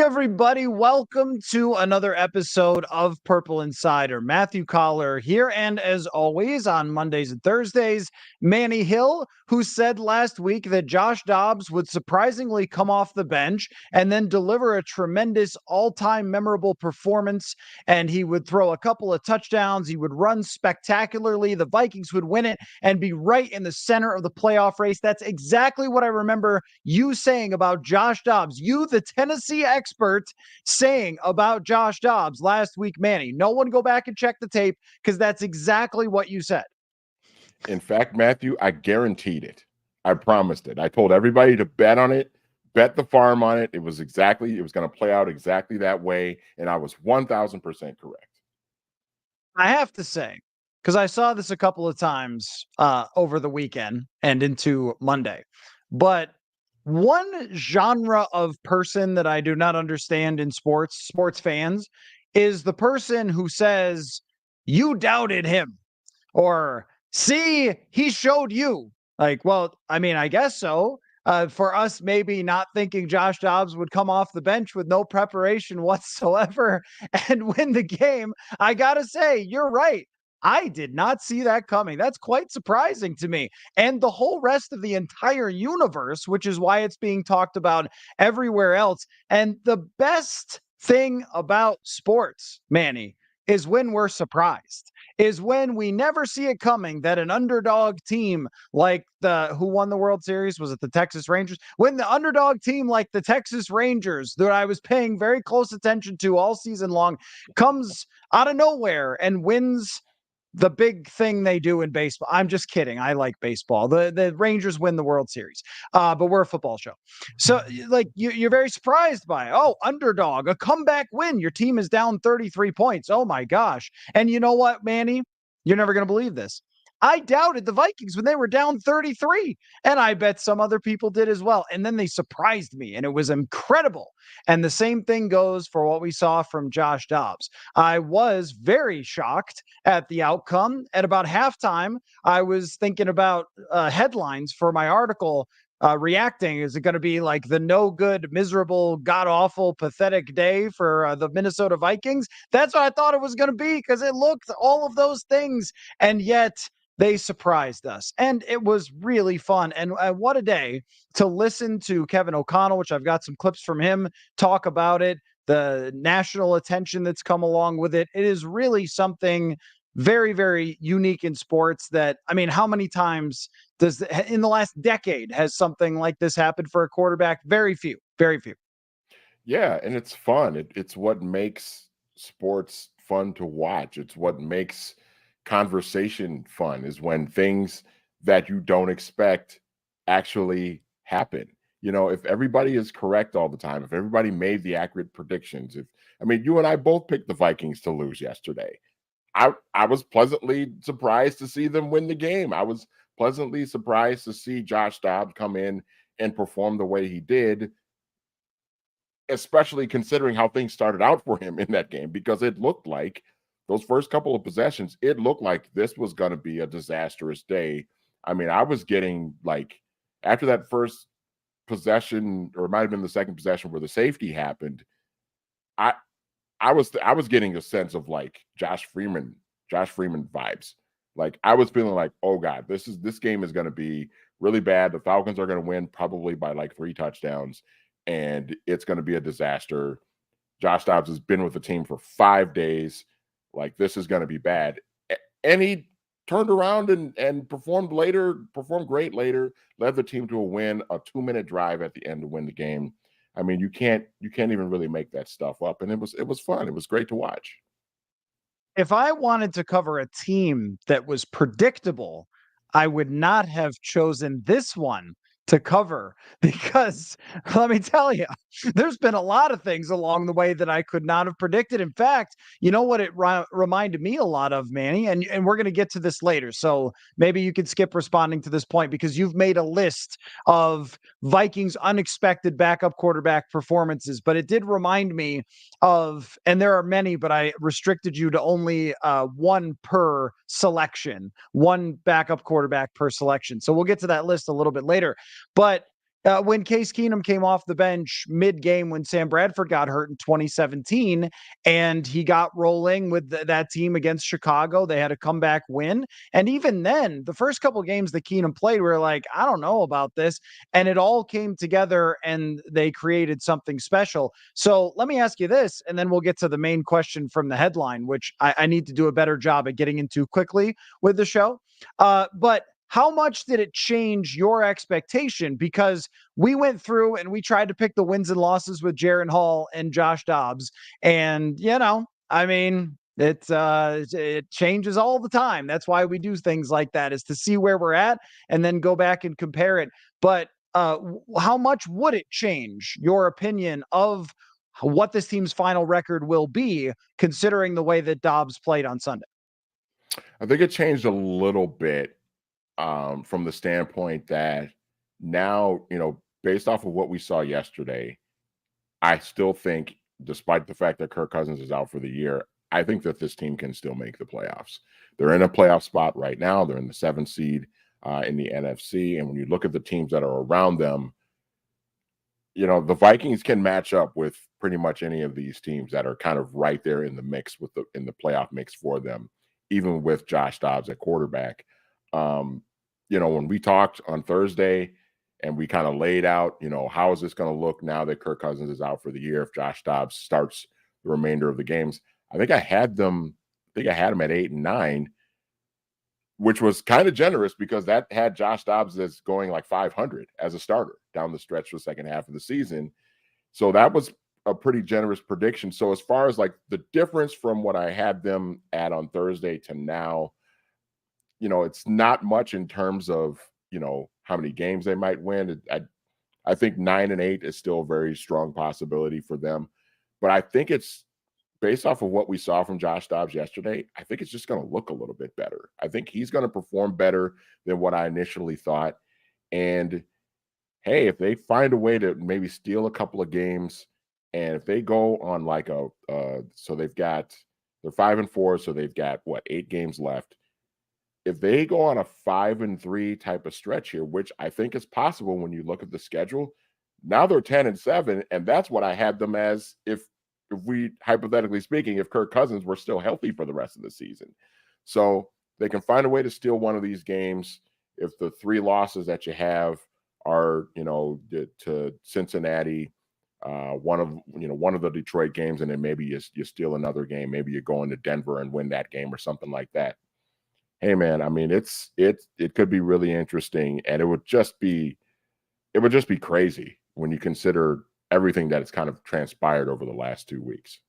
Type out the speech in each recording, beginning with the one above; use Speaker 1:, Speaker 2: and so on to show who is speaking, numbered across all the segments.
Speaker 1: everybody. Welcome to another episode of Purple Insider. Matthew Coller here, and as always, on Mondays and Thursdays, Manny Hill, who said last week that Josh Dobbs would surprisingly come off the bench and then deliver a tremendous all-time memorable performance, and he would throw a couple of touchdowns, he would run spectacularly, the Vikings would win it, and be right in the center of the playoff race. That's exactly what I remember you saying about Josh Dobbs. You, the Tennessee expert, saying about Josh Dobbs last week, Manny. No one go back and check the tape because that's exactly what you said.
Speaker 2: In fact, Matthew, I guaranteed it. I promised it. I told everybody to bet on it, bet the farm on it. It was going to play out exactly that way. And I was 1,000% correct.
Speaker 1: I have to say, because I saw this a couple of times over the weekend and into Monday, but one genre of person that I do not understand in sports fans, is the person who says, you doubted him, or see, he showed you. Like, well, I mean, I guess so. For us, maybe not thinking Josh Dobbs would come off the bench with no preparation whatsoever and win the game. I got to say, you're right. I did not see that coming. That's quite surprising to me. And the whole rest of the entire universe, which is why it's being talked about everywhere else. And the best thing about sports, Manny, is when we're surprised, is when we never see it coming, that an underdog team like who won the World Series? Was it the Texas Rangers? When the underdog team like the Texas Rangers, that I was paying very close attention to all season long, comes out of nowhere and wins the big thing they do in baseball. I'm just kidding. I like baseball. The Rangers win the World Series, but we're a football show. So like you're very surprised by, underdog, a comeback win. Your team is down 33 points. Oh my gosh. And you know what, Manny? You're never going to believe this. I doubted the Vikings when they were down 33, and I bet some other people did as well. And then they surprised me, and it was incredible. And the same thing goes for what we saw from Josh Dobbs. I was very shocked at the outcome. At about halftime, I was thinking about headlines for my article. Reacting, is it going to be like the no good, miserable, god awful, pathetic day for the Minnesota Vikings? That's what I thought it was going to be, because it looked all of those things, and yet they surprised us, and it was really fun. And what a day to listen to Kevin O'Connell, which I've got some clips from him, talk about it, the national attention that's come along with it. It is really something very, very unique in sports. That, I mean, how many times in the last decade has something like this happened for a quarterback? Very few, very few.
Speaker 2: Yeah, and it's fun. It's what makes sports fun to watch. It's what makes conversation fun, is when things that you don't expect actually happen. You know, if everybody is correct all the time, if everybody made the accurate predictions, you and I both picked the Vikings to lose yesterday. I was pleasantly surprised to see them win the game. I was pleasantly surprised to see Josh Dobbs come in and perform the way he did, especially considering how things started out for him in that game, because it looked like those first couple of possessions, it looked like this was going to be a disastrous day. I mean, I was getting, like, after that first possession, or it might have been the second possession where the safety happened, I was getting a sense of like Josh Freeman vibes. Like, I was feeling like, oh God, this game is going to be really bad. The Falcons are going to win probably by like 3 touchdowns, and it's going to be a disaster. Josh Dobbs has been with the team for 5 days. Like, this is going to be bad. And he turned around and performed great later, led the team to a win, a 2-minute drive at the end to win the game. I mean, you can't even really make that stuff up. And it was fun. It was great to watch.
Speaker 1: If I wanted to cover a team that was predictable, I would not have chosen this one to cover, because let me tell you, there's been a lot of things along the way that I could not have predicted. In fact, you know what it reminded me a lot of, Manny, and we're going to get to this later. So maybe you could skip responding to this point, because you've made a list of Vikings unexpected backup quarterback performances, but it did remind me of, and there are many, but I restricted you to only one per selection, one backup quarterback per selection. So we'll get to that list a little bit later. But When Case Keenum came off the bench mid-game when Sam Bradford got hurt in 2017, and he got rolling with that team against Chicago. They had a comeback win. And even then, the first couple of games that Keenum played, we were like, I don't know about this. And it all came together and they created something special. So let me ask you this, and then we'll get to the main question from the headline, which I need to do a better job at getting into quickly with the show. But how much did it change your expectation? Because we went through and we tried to pick the wins and losses with Jaron Hall and Josh Dobbs. And, I mean, it changes all the time. That's why we do things like that, is to see where we're at and then go back and compare it. But how much would it change your opinion of what this team's final record will be, considering the way that Dobbs played on Sunday?
Speaker 2: I think it changed a little bit from the standpoint that now, based off of what we saw yesterday, I still think, despite the fact that Kirk Cousins is out for the year, I think that this team can still make the playoffs. They're in a playoff spot right now. They're in the 7th seed in the NFC. And when you look at the teams that are around them, the Vikings can match up with pretty much any of these teams that are kind of right there in the mix in the playoff mix for them, even with Josh Dobbs at quarterback. When we talked on Thursday and we kind of laid out, how is this going to look now that Kirk Cousins is out for the year if Josh Dobbs starts the remainder of the games, I had them at 8-9, which was kind of generous because that had Josh Dobbs as going like 500 as a starter down the stretch for the second half of the season. So that was a pretty generous prediction. So as far as like the difference from what I had them at on Thursday to now, it's not much in terms of, how many games they might win. I think 9-8 is still a very strong possibility for them. But I think it's based off of what we saw from Josh Dobbs yesterday. I think it's just going to look a little bit better. I think he's going to perform better than what I initially thought. And hey, if they find a way to maybe steal a couple of games, and if they go on like so they're 5-4, so they've got 8 games left. If they go on a 5-3 type of stretch here, which I think is possible when you look at the schedule, now they're 10-7, and that's what I had them as if we, hypothetically speaking, if Kirk Cousins were still healthy for the rest of the season. So they can find a way to steal one of these games. If the 3 losses that you have are, to Cincinnati, one of the Detroit games, and then maybe you steal another game, maybe you go into Denver and win that game or something like that. Hey man, I mean, it could be really interesting, and it would just be crazy when you consider everything that has kind of transpired over the last 2 weeks.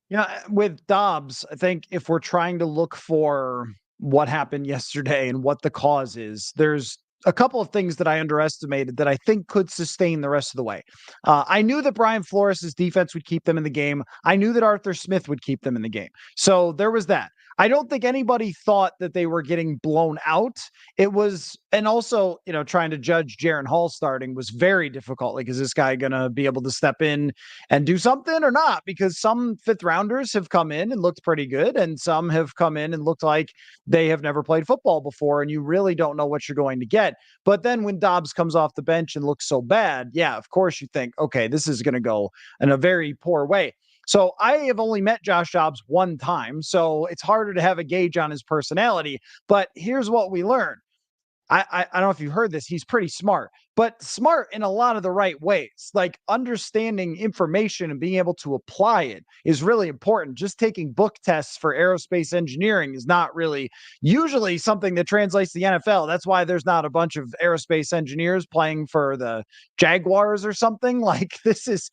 Speaker 1: Yeah, with Dobbs, I think if we're trying to look for what happened yesterday and what the cause is, there's a couple of things that I underestimated that I think could sustain the rest of the way. I knew that Brian Flores' defense would keep them in the game. I knew that Arthur Smith would keep them in the game. So there was that. I don't think anybody thought that they were getting blown out. It was, and also, trying to judge Jaron Hall starting was very difficult. Like, is this guy going to be able to step in and do something or not? Because some 5th rounders have come in and looked pretty good, and some have come in and looked like they have never played football before, and you really don't know what you're going to get. But then when Dobbs comes off the bench and looks so bad, yeah, of course you think, okay, this is going to go in a very poor way. So I have only met Josh Dobbs one time, so it's harder to have a gauge on his personality. But here's what we learned. I don't know if you heard this. He's pretty smart, but smart in a lot of the right ways. Like, understanding information and being able to apply it is really important. Just taking book tests for aerospace engineering is not really usually something that translates to the NFL. That's why there's not a bunch of aerospace engineers playing for the Jaguars or something. Like, this is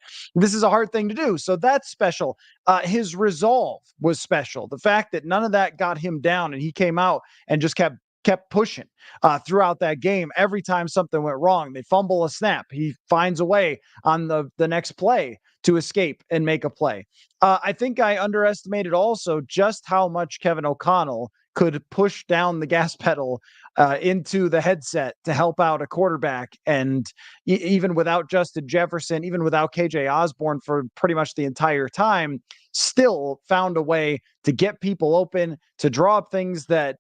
Speaker 1: a hard thing to do. So that's special. His resolve was special. The fact that none of that got him down and he came out and just kept pushing throughout that game. Every time something went wrong, they fumble a snap, he finds a way on the next play to escape and make a play. I think I underestimated also just how much Kevin O'Connell could push down the gas pedal into the headset to help out a quarterback. And even without Justin Jefferson, even without KJ Osborne for pretty much the entire time, still found a way to get people open, to draw up things that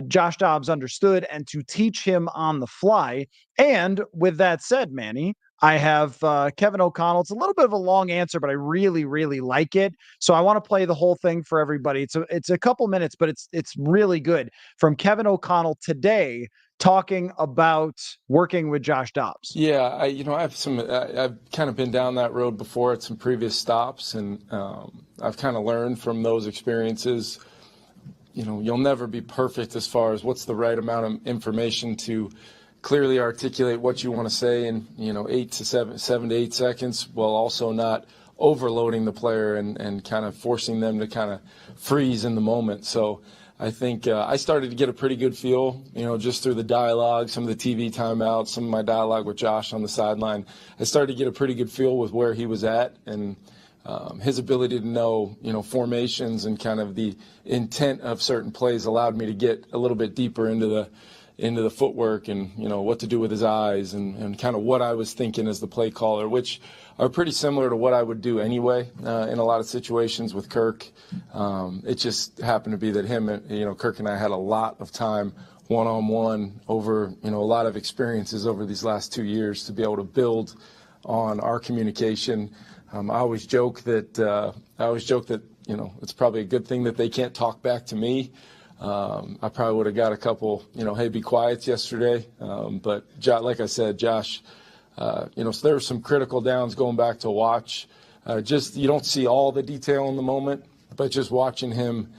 Speaker 1: Josh Dobbs understood and to teach him on the fly. And with that said, Manny, I have Kevin O'Connell. It's a little bit of a long answer, but I really, really like it. So I want to play the whole thing for everybody. It's a couple minutes, but it's really good. From Kevin O'Connell today, talking about working with Josh Dobbs.
Speaker 3: Yeah, I've kind of been down that road before at some previous stops, and I've kind of learned from those experiences. You'll never be perfect as far as what's the right amount of information to clearly articulate what you want to say in 7 to 8 seconds, while also not overloading the player and kind of forcing them to kind of freeze in the moment. So I think I started to get a pretty good feel, just through the dialogue, some of the TV timeouts, some of my dialogue with Josh on the sideline. I started to get a pretty good feel with where he was at, and his ability to know, formations and kind of the intent of certain plays allowed me to get a little bit deeper into the footwork and, what to do with his eyes and kind of what I was thinking as the play caller, which are pretty similar to what I would do anyway in a lot of situations with Kirk. It just happened to be that Kirk and I had a lot of time one-on-one over, a lot of experiences over these last 2 years to be able to build on our communication. I always joke that it's probably a good thing that they can't talk back to me. I probably would have got a couple, hey, be quiet yesterday. But like I said, Josh, so there were some critical downs going back to watch. You don't see all the detail in the moment, but just watching him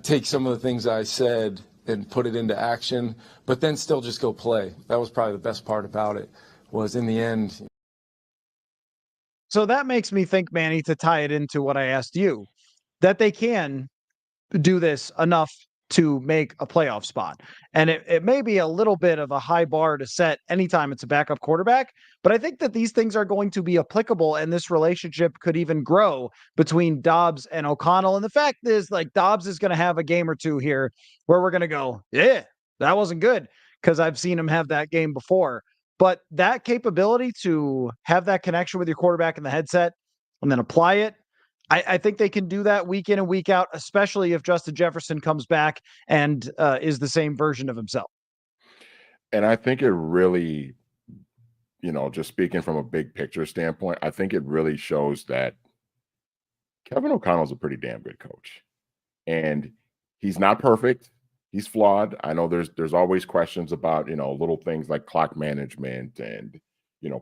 Speaker 3: take some of the things I said and put it into action, but then still just go play. That was probably the best part about it, was in the end.
Speaker 1: So that makes me think, Manny, to tie it into what I asked you, that they can do this enough to make a playoff spot. And it may be a little bit of a high bar to set anytime it's a backup quarterback, but I think that these things are going to be applicable, and this relationship could even grow between Dobbs and O'Connell. And the fact is, like, Dobbs is going to have a game or two here where we're going to go, yeah, that wasn't good, because I've seen him have that game before. But that capability to have that connection with your quarterback in the headset and then apply it, I think they can do that week in and week out, especially if Justin Jefferson comes back and is the same version of himself.
Speaker 2: And I think it really, just speaking from a big picture standpoint, I think it really shows that Kevin O'Connell's a pretty damn good coach. And he's not perfect. He's flawed. I know there's always questions about, little things like clock management and,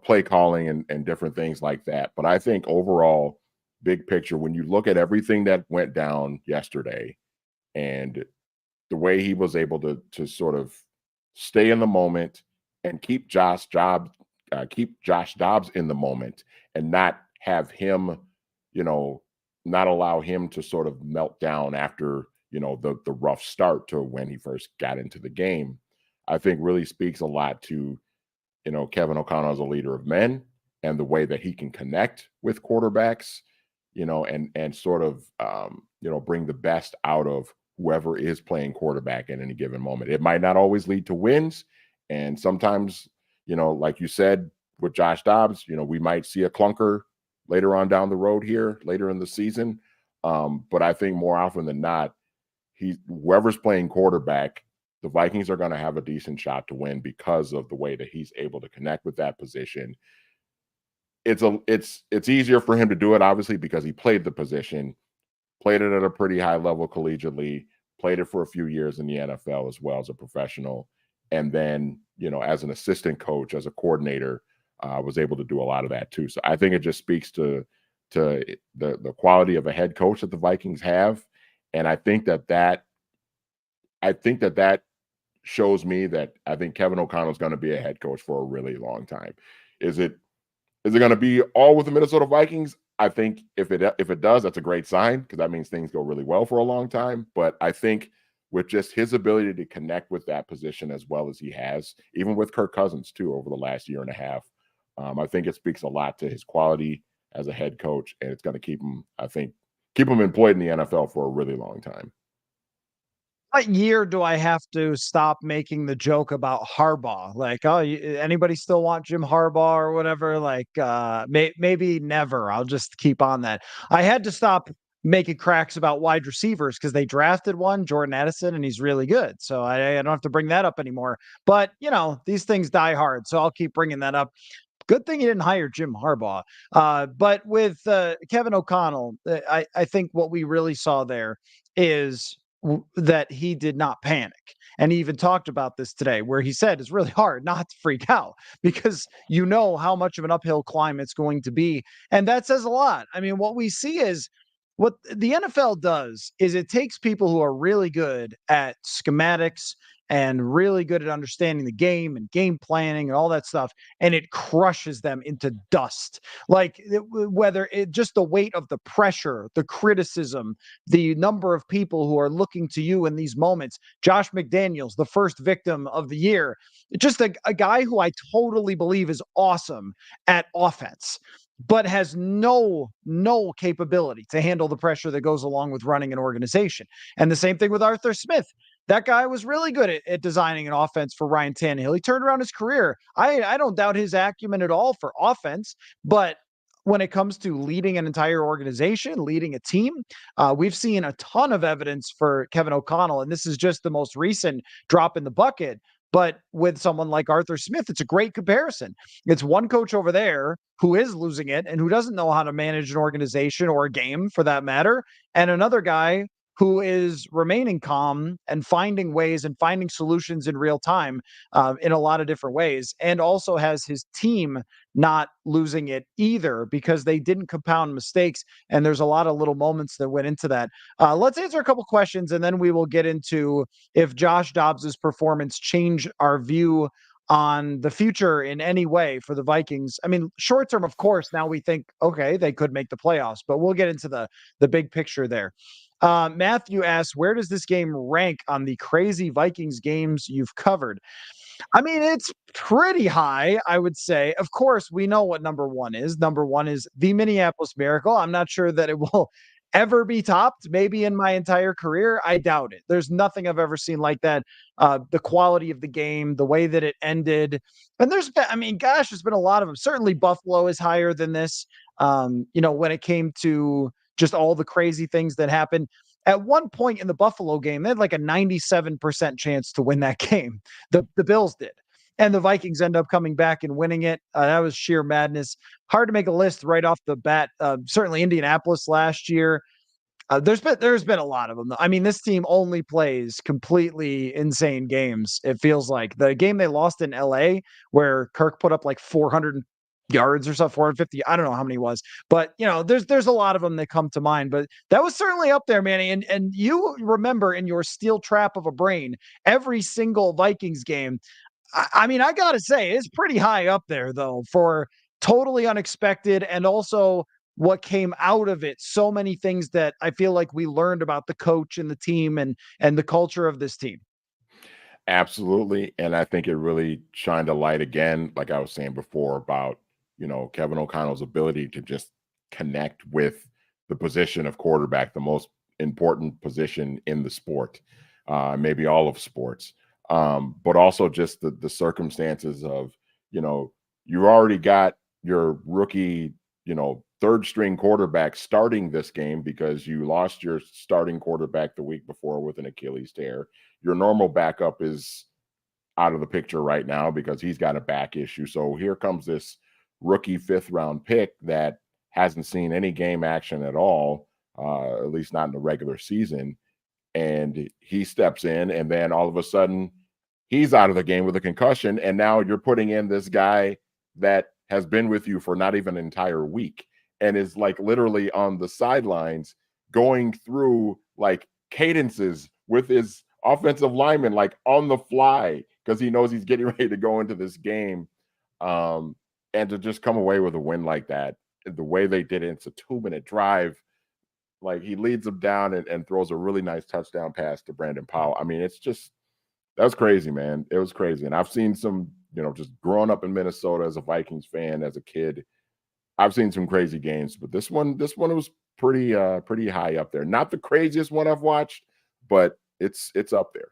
Speaker 2: play calling and different things like that. But I think overall, big picture, when you look at everything that went down yesterday and the way he was able to sort of stay in the moment and keep Josh Dobbs in the moment and not have him, not allow him to sort of melt down after, the rough start to when he first got into the game, I think really speaks a lot to, Kevin O'Connell as a leader of men and the way that he can connect with quarterbacks, and sort of, bring the best out of whoever is playing quarterback at any given moment. It might not always lead to wins. And sometimes, like you said, with Josh Dobbs, we might see a clunker later on down the road here, later in the season. But I think more often than not, whoever's playing quarterback, the Vikings are going to have a decent shot to win because of the way that he's able to connect with that position. It's easier for him to do it, obviously, because he played the position, played it at a pretty high level collegiately, played it for a few years in the NFL as well as a professional. And then, as an assistant coach, as a coordinator, was able to do a lot of that too. So I think it just speaks to the quality of a head coach that the Vikings have. And I think that shows me that I think Kevin O'Connell is going to be a head coach for a really long time. Is it going to be all with the Minnesota Vikings? I think if it does, that's a great sign, because that means things go really well for a long time. But I think with just his ability to connect with that position as well as he has, even with Kirk Cousins too, over the last year and a half, I think it speaks a lot to his quality as a head coach, and it's going to keep him employed in the NFL for a really long time.
Speaker 1: What year do I have to stop making the joke about Harbaugh? Like, oh, anybody still want Jim Harbaugh or whatever? Like, maybe never. I'll just keep on that. I had to stop making cracks about wide receivers because they drafted one, Jordan Addison, and he's really good. So I don't have to bring that up anymore. But, these things die hard. So I'll keep bringing that up. Good thing he didn't hire Jim Harbaugh. But with Kevin O'Connell, I think what we really saw there is that he did not panic. And he even talked about this today, where he said it's really hard not to freak out because you know how much of an uphill climb it's going to be. And that says a lot. I mean, what we see is what the NFL does is it takes people who are really good at schematics and really good at understanding the game and game planning and all that stuff, and it crushes them into dust. Like whether it just the weight of the pressure, the criticism, the number of people who are looking to you in these moments. Josh McDaniels, the first victim of the year, just a guy who I totally believe is awesome at offense, but has no capability to handle the pressure that goes along with running an organization. And the same thing with Arthur Smith. That guy was really good at designing an offense for Ryan Tannehill. He turned around his career. I don't doubt his acumen at all for offense, but when it comes to leading an entire organization, leading a team, we've seen a ton of evidence for Kevin O'Connell, and this is just the most recent drop in the bucket. But with someone like Arthur Smith, it's a great comparison. It's one coach over there who is losing it and who doesn't know how to manage an organization or a game for that matter, and another guy who is remaining calm and finding ways and finding solutions in real time in a lot of different ways, and also has his team not losing it either because they didn't compound mistakes. And there's a lot of little moments that went into that. Let's answer a couple questions, and then we will get into if Josh Dobbs's performance changed our view on the future in any way for the Vikings. I mean, short term, of course, now we think, okay, they could make the playoffs, but we'll get into the big picture there. Matthew asks, where does this game rank on the crazy Vikings games you've covered? I mean, it's pretty high, I would say. Of course, we know what number one is. Number one is the Minneapolis Miracle. I'm not sure that it will ever be topped, maybe in my entire career. I doubt it. There's nothing I've ever seen like that. The quality of the game, the way that it ended. And there's been, I mean, gosh, there's been a lot of them. Certainly Buffalo is higher than this. When it came to just all the crazy things that happened. At one point in the Buffalo game, they had like a 97% chance to win that game. The Bills did. And the Vikings end up coming back and winning it. That was sheer madness. Hard to make a list right off the bat. Certainly Indianapolis last year. There's been a lot of them. I mean, this team only plays completely insane games. It feels like the game they lost in LA where Kirk put up like 400 yards or so, 450. I don't know how many it was, but there's a lot of them that come to mind. But that was certainly up there, Manny. And you remember in your steel trap of a brain every single Vikings game. I mean, I gotta say, it's pretty high up there though for totally unexpected and also what came out of it. So many things that I feel like we learned about the coach and the team and the culture of this team.
Speaker 2: Absolutely. And I think it really shined a light again, like I was saying before, about, Kevin O'Connell's ability to just connect with the position of quarterback, the most important position in the sport, maybe all of sports. But also just the circumstances of, you already got your rookie, third string quarterback starting this game because you lost your starting quarterback the week before with an Achilles tear. Your normal backup is out of the picture right now because he's got a back issue. So here comes this rookie 5th round pick that hasn't seen any game action at all, at least not in the regular season. And he steps in, and then all of a sudden he's out of the game with a concussion. And now you're putting in this guy that has been with you for not even an entire week and is like literally on the sidelines going through like cadences with his offensive lineman, like on the fly, because he knows he's getting ready to go into this game. And to just come away with a win like that, the way they did it, it's a 2-minute drive. Like he leads them down and throws a really nice touchdown pass to Brandon Powell. I mean, it's just, that was crazy, man. It was crazy. And I've seen some, just growing up in Minnesota as a Vikings fan, as a kid, I've seen some crazy games, but this one was pretty high up there. Not the craziest one I've watched, but it's up there.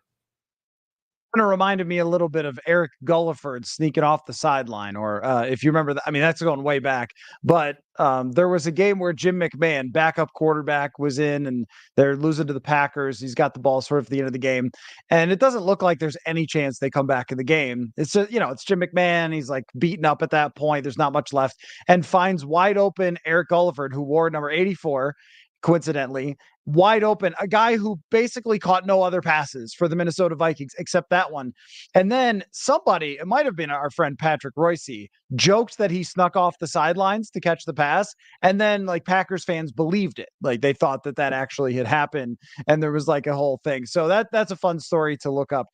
Speaker 1: Kind of reminded me a little bit of Eric Gulliford sneaking off the sideline, or if you remember that. I mean, that's going way back. But there was a game where Jim McMahon, backup quarterback, was in, and they're losing to the Packers. He's got the ball sort of at the end of the game, and it doesn't look like there's any chance they come back in the game. It's just, it's Jim McMahon. He's like beaten up at that point. There's not much left, and finds wide open Eric Gulliford, who wore number 84, coincidentally, wide open, a guy who basically caught no other passes for the Minnesota Vikings except that one. And then somebody, it might have been our friend Patrick Royce, joked that he snuck off the sidelines to catch the pass. And then like Packers fans believed it. Like they thought that actually had happened. And there was like a whole thing. So that's a fun story to look up.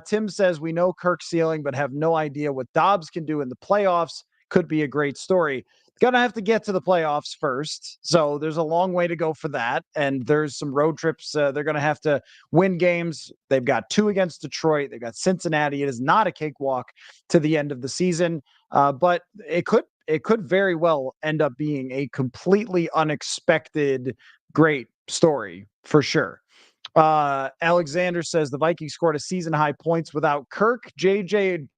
Speaker 1: Tim says, we know Kirk's ceiling, but have no idea what Dobbs can do in the playoffs. Could be a great story. Gonna have to get to the playoffs first. So there's a long way to go for that. And there's some road trips. They're going to have to win games. They've got 2 against Detroit. They've got Cincinnati. It is not a cakewalk to the end of the season. But it could very well end up being a completely unexpected great story for sure. Alexander says the Vikings scored a season high points without Kirk, JJ,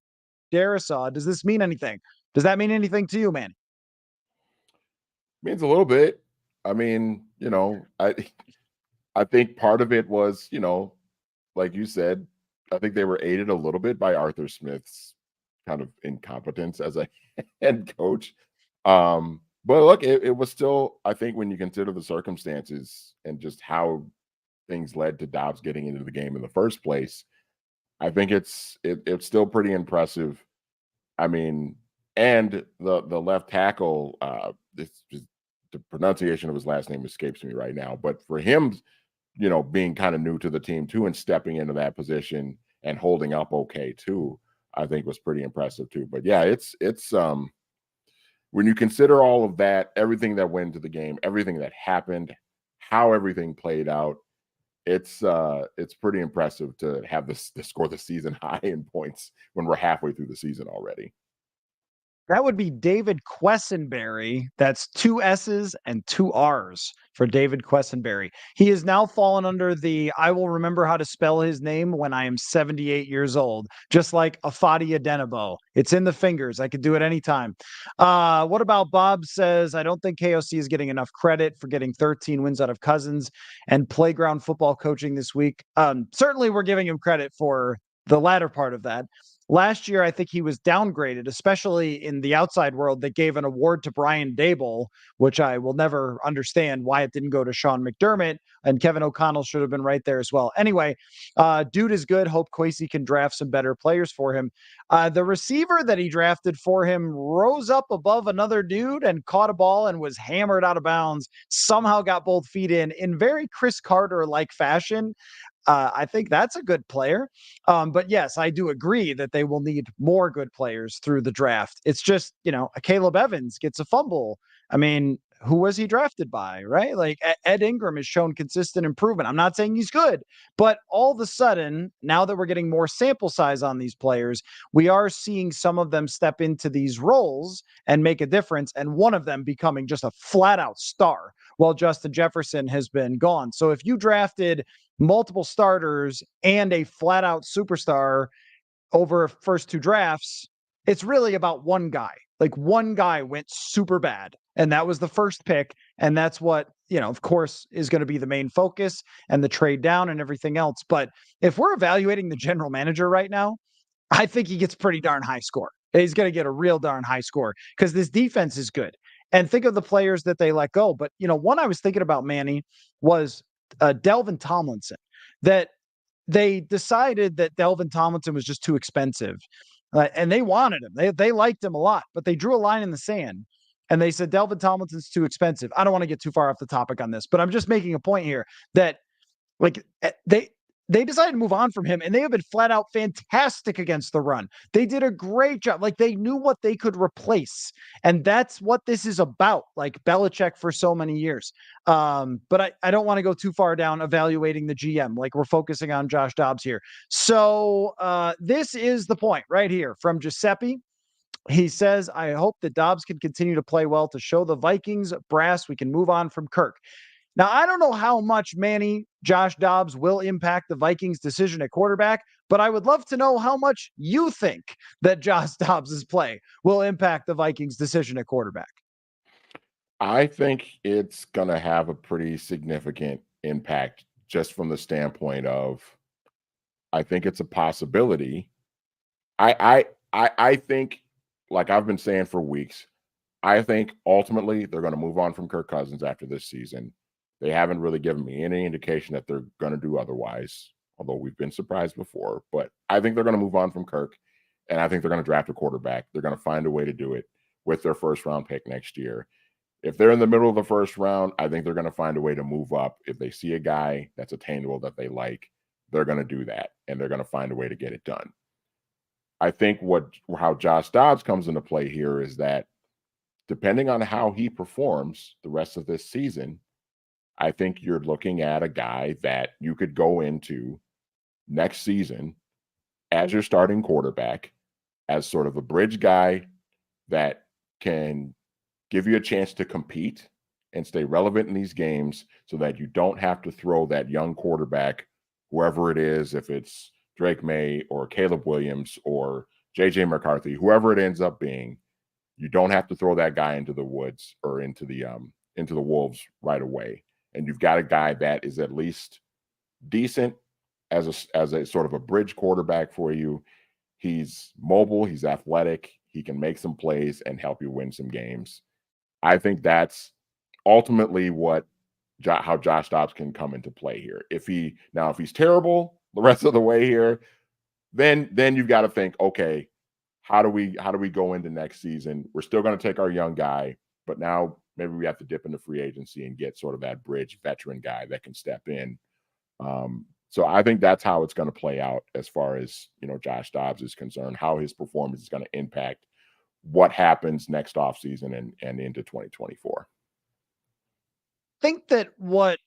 Speaker 1: Darisaw. Does this mean anything? Does that mean anything to you, man?
Speaker 2: Means a little bit. I mean, I think part of it was, like you said, I think they were aided a little bit by Arthur Smith's kind of incompetence as a head coach. But look, it was still, I think, when you consider the circumstances and just how things led to Dobbs getting into the game in the first place, I think it's still pretty impressive. I mean, and the left tackle, the pronunciation of his last name escapes me right now, but for him, being kind of new to the team too and stepping into that position and holding up okay too, I think was pretty impressive too. But yeah, it's when you consider all of that, everything that went into the game, everything that happened, how everything played out, it's pretty impressive to have to score the season high in points when we're halfway through the season already.
Speaker 1: That would be David Quessenberry. That's 2 S's and 2 R's for David Quessenberry. He has now fallen under the I will remember how to spell his name when I am 78 years old, just like Afadi Adenabo. It's in the fingers. I could do it anytime. What about Bob says, I don't think KOC is getting enough credit for getting 13 wins out of Cousins and playground football coaching this week. Certainly we're giving him credit for the latter part of that. Last year, I think he was downgraded, especially in the outside world that gave an award to Brian Daboll, which I will never understand why it didn't go to Sean McDermott, and Kevin O'Connell should have been right there as well. Anyway, dude is good. Hope Kwesi can draft some better players for him. The receiver that he drafted for him rose up above another dude and caught a ball and was hammered out of bounds, somehow got both feet in very Chris Carter-like fashion. I think that's a good player. But yes, I do agree that they will need more good players through the draft. It's just, a Caleb Evans gets a fumble. I mean, who was he drafted by, right? Like Ed Ingram has shown consistent improvement. I'm not saying he's good, but all of a sudden, now that we're getting more sample size on these players, we are seeing some of them step into these roles and make a difference. And one of them becoming just a flat out star while Justin Jefferson has been gone. So if you drafted multiple starters and a flat out superstar over first 2 drafts, it's really about one guy. Like one guy went super bad, and that was the first pick. And that's what, of course, is going to be the main focus and the trade down and everything else. But if we're evaluating the general manager right now, I think he gets pretty darn high score. He's going to get a real darn high score because this defense is good. And think of the players that they let go. But, one I was thinking about, Manny, was Delvin Tomlinson, that they decided that Delvin Tomlinson was just too expensive. And they wanted him. They liked him a lot, but they drew a line in the sand and they said, Delvin Tomlinson's too expensive. I don't want to get too far off the topic on this, but I'm just making a point here that they decided to move on from him, and they have been flat out fantastic against the run. They did a great job. Like they knew what they could replace. And that's what this is about, like Belichick for so many years. But I don't want to go too far down evaluating the GM. Like we're focusing on Josh Dobbs here. So this is the point right here from Giuseppe. He says, I hope that Dobbs can continue to play well to show the Vikings brass we can move on from Kirk. Now, I don't know how much Josh Dobbs will impact the Vikings' decision at quarterback, but I would love to know how much you think that Josh Dobbs' play will impact the Vikings' decision at quarterback.
Speaker 2: I think it's going to have a pretty significant impact just from the standpoint of I think it's a possibility. I think, like I've been saying for weeks, I think ultimately they're going to move on from Kirk Cousins after this season. They haven't really given me any indication that they're going to do otherwise, although we've been surprised before. But I think they're going to move on from Kirk, and I think they're going to draft a quarterback. They're going to find a way to do it with their first round pick next year. If they're in the middle of the first round, I think they're going to find a way to move up. If they see a guy that's attainable that they like, they're going to do that, and they're going to find a way to get it done. I think how Josh Dobbs comes into play here is that depending on how he performs the rest of this season, I think you're looking at a guy that you could go into next season as your starting quarterback, as sort of a bridge guy that can give you a chance to compete and stay relevant in these games so that you don't have to throw that young quarterback, whoever it is, if it's Drake May or Caleb Williams or JJ McCarthy, whoever it ends up being, you don't have to throw that guy into the woods or into the wolves right away. And you've got a guy that is at least decent as a sort of a bridge quarterback for you. He's mobile, he's athletic, he can make some plays and help you win some games. I think that's ultimately how Josh Dobbs can come into play here. If he's terrible the rest of the way here, then you've got to think, okay, how do we go into next season? We're still going to take our young guy, but now maybe we have to dip into free agency and get sort of that bridge veteran guy that can step in. So I think that's how it's going to play out as far as, Josh Dobbs is concerned, how his performance is going to impact what happens next offseason and into 2024.
Speaker 1: I think that what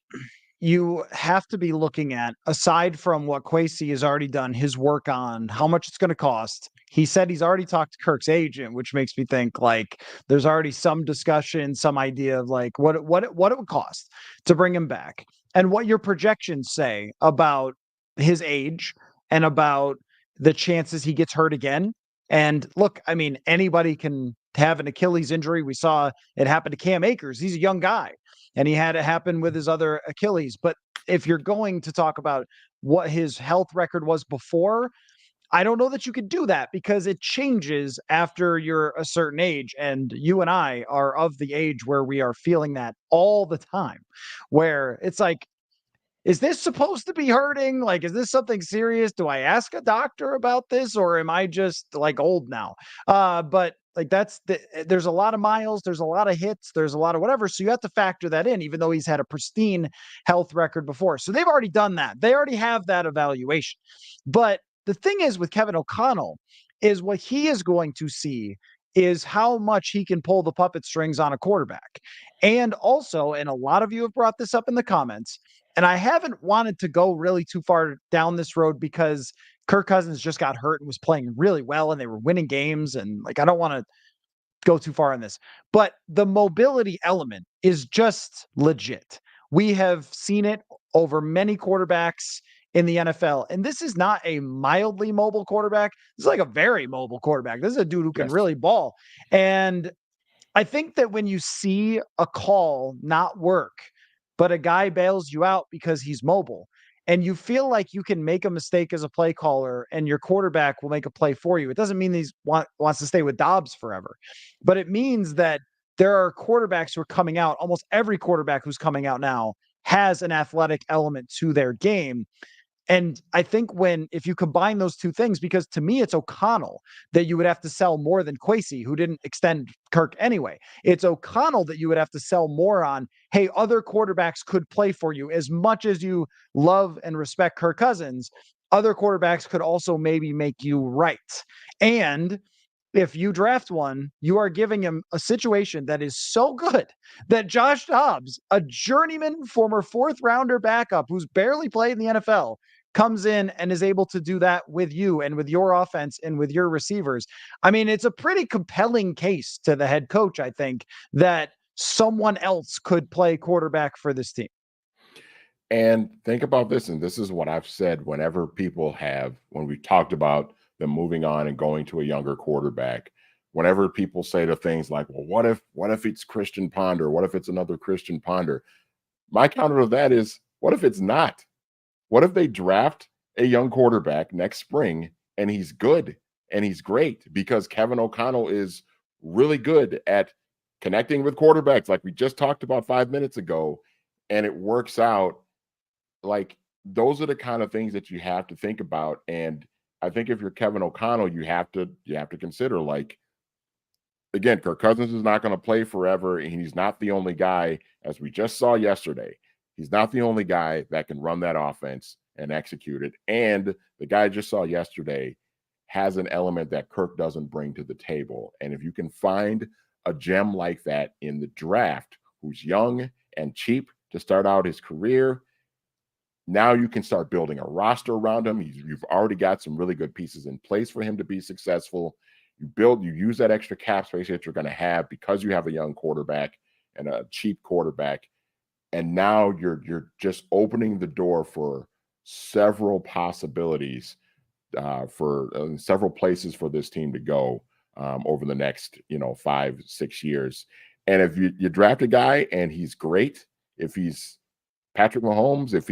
Speaker 1: you have to be looking at, aside from what Kwesi has already done, his work on how much it's going to cost. He said he's already talked to Kirk's agent, which makes me think like there's already some discussion, some idea of like what it would cost to bring him back, and what your projections say about his age and about the chances he gets hurt again. And look, I mean, anybody can have an Achilles injury. We saw it happen to Cam Akers. He's a young guy, and he had it happen with his other Achilles. But if you're going to talk about what his health record was before, I don't know that you could do that because it changes after you're a certain age. And you and I are of the age where we are feeling that all the time, where it's like, is this supposed to be hurting? Like, is this something serious? Do I ask a doctor about this, or am I just like old now? But like there's a lot of miles, there's a lot of hits, there's a lot of whatever. So you have to factor that in, even though he's had a pristine health record before. So they've already done that. They already have that evaluation. But the thing is with Kevin O'Connell is what he is going to see is how much he can pull the puppet strings on a quarterback. And also, and a lot of you have brought this up in the comments, and I haven't wanted to go really too far down this road because Kirk Cousins just got hurt and was playing really well and they were winning games. And like, I don't want to go too far on this, but the mobility element is just legit. We have seen it over many quarterbacks in the NFL. And this is not a mildly mobile quarterback. This is like a very mobile quarterback. This is a dude who can really ball. And I think that when you see a call not work, but a guy bails you out because he's mobile, and you feel like you can make a mistake as a play caller and your quarterback will make a play for you. It doesn't mean he wants to stay with Dobbs forever, but it means that there are quarterbacks who are coming out. Almost every quarterback who's coming out now has an athletic element to their game. And I think if you combine those two things, because to me, it's O'Connell that you would have to sell more than Kwesi, who didn't extend Kirk anyway. It's O'Connell that you would have to sell more on. Hey, other quarterbacks could play for you. As much as you love and respect Kirk Cousins, other quarterbacks could also maybe make you right. And if you draft one, you are giving him a situation that is so good that Josh Dobbs, a journeyman former fourth rounder backup who's barely played in the NFL, comes in and is able to do that with you and with your offense and with your receivers. I mean, it's a pretty compelling case to the head coach, I think, that someone else could play quarterback for this team.
Speaker 2: And think about this, and this is what I've said whenever when we talked about them moving on and going to a younger quarterback, whenever people say to things like, well, what if it's Christian Ponder? What if it's another Christian Ponder? My counter to that is, what if it's not? What if they draft a young quarterback next spring and he's good and he's great because Kevin O'Connell is really good at connecting with quarterbacks, like we just talked about 5 minutes ago, and it works out. Like, those are the kind of things that you have to think about. And I think if you're Kevin O'Connell, you have to consider, like, again, Kirk Cousins is not going to play forever, and he's not the only guy, as we just saw yesterday. He's not the only guy that can run that offense and execute it. And the guy I just saw yesterday has an element that Kirk doesn't bring to the table. And if you can find a gem like that in the draft, who's young and cheap to start out his career, now you can start building a roster around him. You've already got some really good pieces in place for him to be successful. You use that extra cap space that you're going to have because you have a young quarterback and a cheap quarterback. And now you're just opening the door for several possibilities, for several places for this team to go over the next 5-6 years. And if you draft a guy and he's great, if he's Patrick Mahomes, if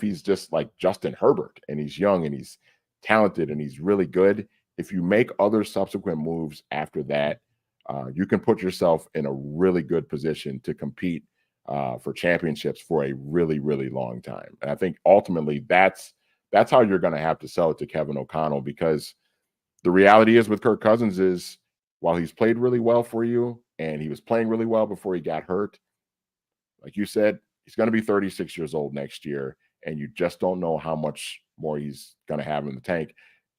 Speaker 2: he's just like Justin Herbert and he's young and he's talented and he's really good, if you make other subsequent moves after that, you can put yourself in a really good position to compete for championships for a really, really long time. And I think ultimately that's how you're going to have to sell it to Kevin O'Connell, because the reality is with Kirk Cousins is, while he's played really well for you and he was playing really well before he got hurt, like you said, he's going to be 36 years old next year, and you just don't know how much more he's going to have in the tank.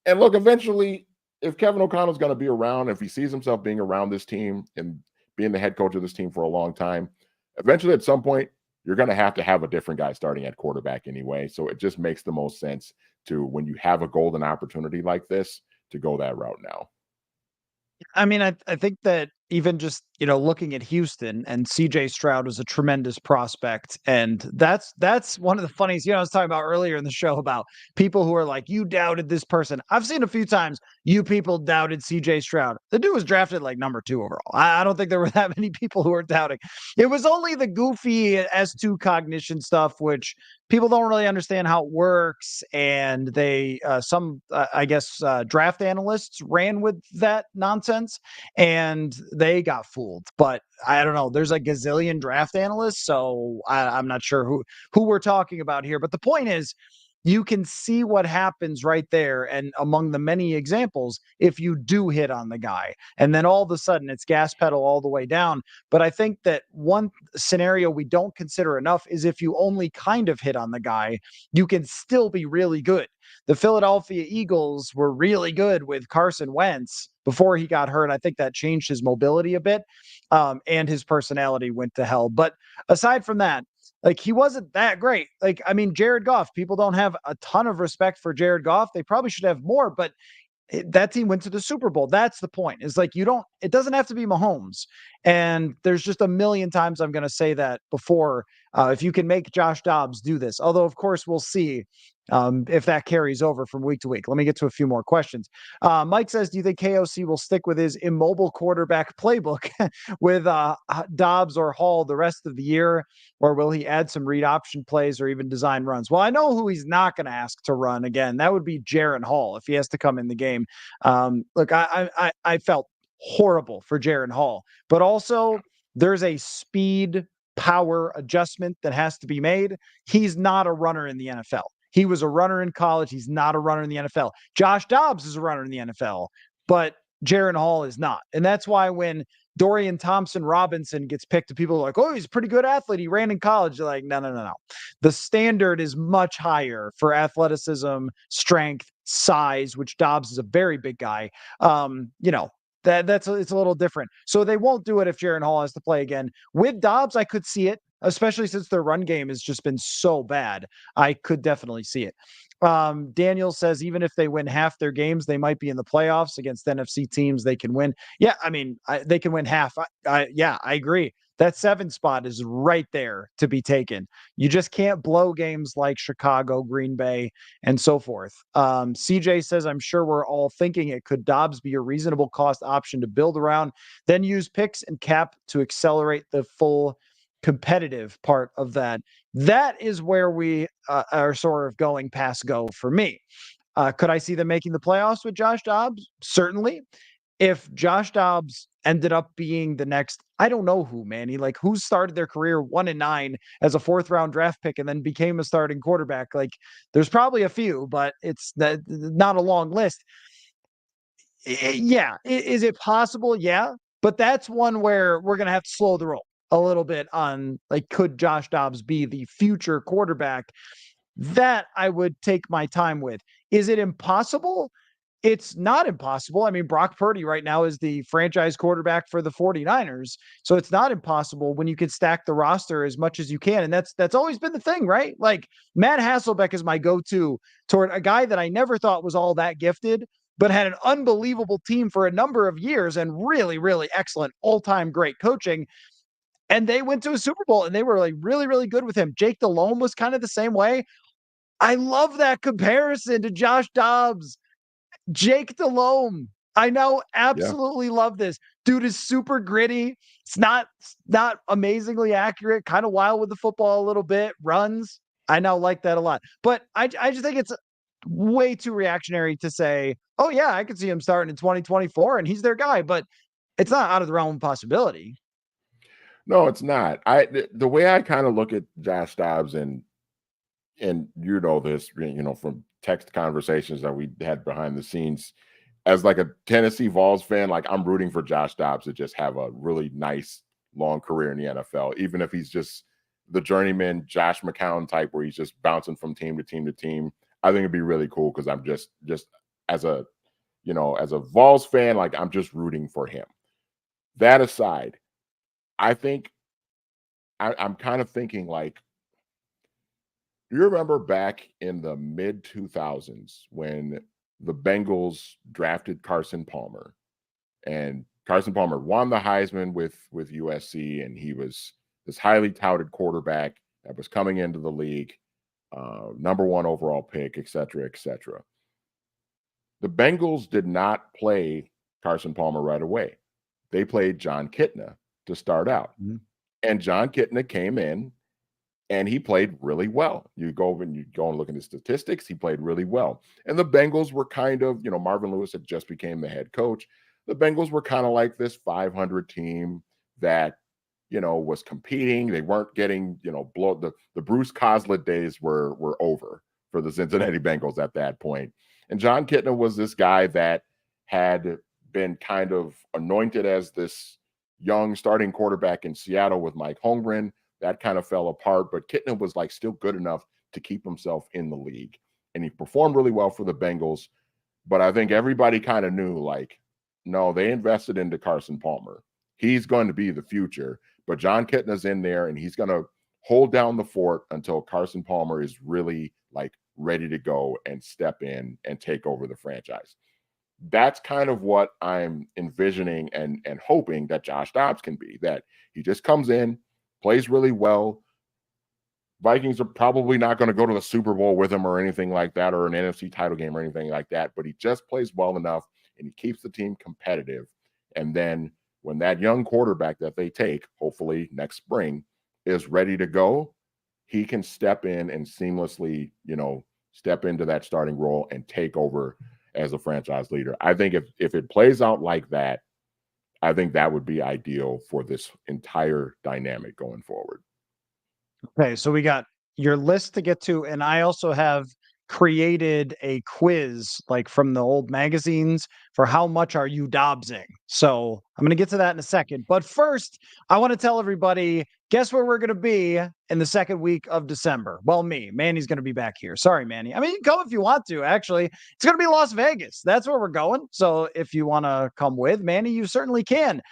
Speaker 2: And look, eventually, if Kevin O'Connell's going to be around, if he sees himself being around this team and being the head coach of this team for a long time, eventually at some point, you're going to have a different guy starting at quarterback anyway. So it just makes the most sense to, when you have a golden opportunity like this, to go that route now.
Speaker 1: I mean, I think that even just, looking at Houston, and CJ Stroud was a tremendous prospect. And that's one of the funniest, I was talking about earlier in the show about people who are like, you doubted this person. I've seen a few times you people doubted CJ Stroud. The dude was drafted like number 2 overall. I don't think there were that many people who were doubting. It was only the goofy S2 cognition stuff, which people don't really understand how it works. And they, I guess, draft analysts ran with that nonsense and they got fooled. But I don't know. There's a gazillion draft analysts, so I'm not sure who we're talking about here. But the point is, you can see what happens right there. And among the many examples, if you do hit on the guy, and then all of a sudden it's gas pedal all the way down. But I think that one scenario we don't consider enough is if you only kind of hit on the guy, you can still be really good. The Philadelphia Eagles were really good with Carson Wentz before he got hurt. I think that changed his mobility a bit, and his personality went to hell. But aside from that, like, he wasn't that great. Like, I mean, Jared Goff, people don't have a ton of respect for Jared Goff. They probably should have more, but that team went to the Super Bowl. That's the point. Is like, it doesn't have to be Mahomes. And there's just a million times I'm going to say that before, if you can make Josh Dobbs do this, although of course we'll see if that carries over from week to week. Let me get to a few more questions. Mike says, do you think KOC will stick with his immobile quarterback playbook with Dobbs or Hall the rest of the year? Or will he add some read option plays or even design runs? Well, I know who he's not going to ask to run again. That would be Jaren Hall if he has to come in the game. Look, I felt horrible for Jaren Hall, but also there's a speed power adjustment that has to be made. He's not a runner in the NFL. He was a runner in college. He's not a runner in the NFL. Josh Dobbs is a runner in the NFL, but Jaren Hall is not. And that's why when Dorian Thompson-Robinson gets picked, to people like, oh, he's a pretty good athlete, he ran in college. They're like, no. The standard is much higher for athleticism, strength, size, which Dobbs is a very big guy. It's a little different. So they won't do it if Jaren Hall has to play again. With Dobbs, I could see it, especially since their run game has just been so bad. I could definitely see it. Daniel says, even if they win half their games, they might be in the playoffs against NFC teams they can win. Yeah, I mean, they can win half. I agree. That 7 spot is right there to be taken. You just can't blow games like Chicago, Green Bay, and so forth. CJ says, I'm sure we're all thinking it. Could Dobbs be a reasonable cost option to build around, then use picks and cap to accelerate the full competitive part of that? That is where we are sort of going past go for me. Could I see them making the playoffs with Josh Dobbs? Certainly. If Josh Dobbs ended up being the next, I don't know who, Manny, like who started their career 1-9 as a 4th-round draft pick and then became a starting quarterback. Like there's probably a few, but it's not a long list. Yeah. Is it possible? Yeah. But that's one where we're going to have to slow the roll a little bit on like, could Josh Dobbs be the future quarterback? That I would take my time with. Is it impossible? It's not impossible. I mean, Brock Purdy right now is the franchise quarterback for the 49ers. So it's not impossible when you can stack the roster as much as you can. And that's always been the thing, right? Like Matt Hasselbeck is my go-to toward a guy that I never thought was all that gifted, but had an unbelievable team for a number of years and really, really excellent all-time great coaching. And they went to a Super Bowl and they were like really, really good with him. Jake Delhomme was kind of the same way. I love that comparison to Josh Dobbs. Jake Delhomme. I now absolutely love this. Dude is super gritty. It's not amazingly accurate, kind of wild with the football a little bit, runs. I now like that a lot. But I just think it's way too reactionary to say, oh yeah, I could see him starting in 2024 and he's their guy, but it's not out of the realm of possibility.
Speaker 2: No, it's not. The way I kind of look at Josh Dobbs, and you know this, from text conversations that we had behind the scenes, as like a Tennessee Vols fan, like I'm rooting for Josh Dobbs to just have a really nice long career in the NFL, even if he's just the journeyman Josh McCown type where he's just bouncing from team to team to team. I think it'd be really cool because I'm just as a as a Vols fan, like I'm just rooting for him. That aside, I think I'm kind of thinking like, do you remember back in the mid 2000s when the Bengals drafted Carson Palmer, and Carson Palmer won the Heisman with USC, and he was this highly touted quarterback that was coming into the league, #1 overall pick, et cetera, et cetera. The Bengals did not play Carson Palmer right away. They played John Kitna to start out. Mm-hmm. And John Kitna came in and he played really well. You go and look at his statistics, he played really well. And the Bengals were kind of, Marvin Lewis had just became the head coach. The Bengals were kind of like this 500 team that, was competing. They weren't getting, the Bruce Coslet days were over for the Cincinnati Bengals at that point. And John Kitna was this guy that had been kind of anointed as this young starting quarterback in Seattle with Mike Holmgren. That kind of fell apart, but Kitna was like still good enough to keep himself in the league. And he performed really well for the Bengals. But I think everybody kind of knew, like, no, they invested into Carson Palmer. He's going to be the future. But John Kitna's in there, and he's going to hold down the fort until Carson Palmer is really, like, ready to go and step in and take over the franchise. That's kind of what I'm envisioning and hoping that Josh Dobbs can be, that he just comes in, plays really well. Vikings are probably not going to go to the Super Bowl with him or anything like that, or an NFC title game or anything like that, but he just plays well enough and he keeps the team competitive. And then when that young quarterback that they take, hopefully next spring, is ready to go, he can step in and seamlessly, step into that starting role and take over as a franchise leader. I think if it plays out like that, I think that would be ideal for this entire dynamic going forward.
Speaker 1: Okay, so we got your list to get to, and I also have created a quiz like from the old magazines for how much are you Dobbsing. So I'm going to get to that in a second. But first, I want to tell everybody, guess where we're going to be in the second week of December? Well, Manny's going to be back here. Sorry, Manny. I mean, you can come if you want to, actually. It's going to be Las Vegas. That's where we're going. So if you want to come with Manny, you certainly can.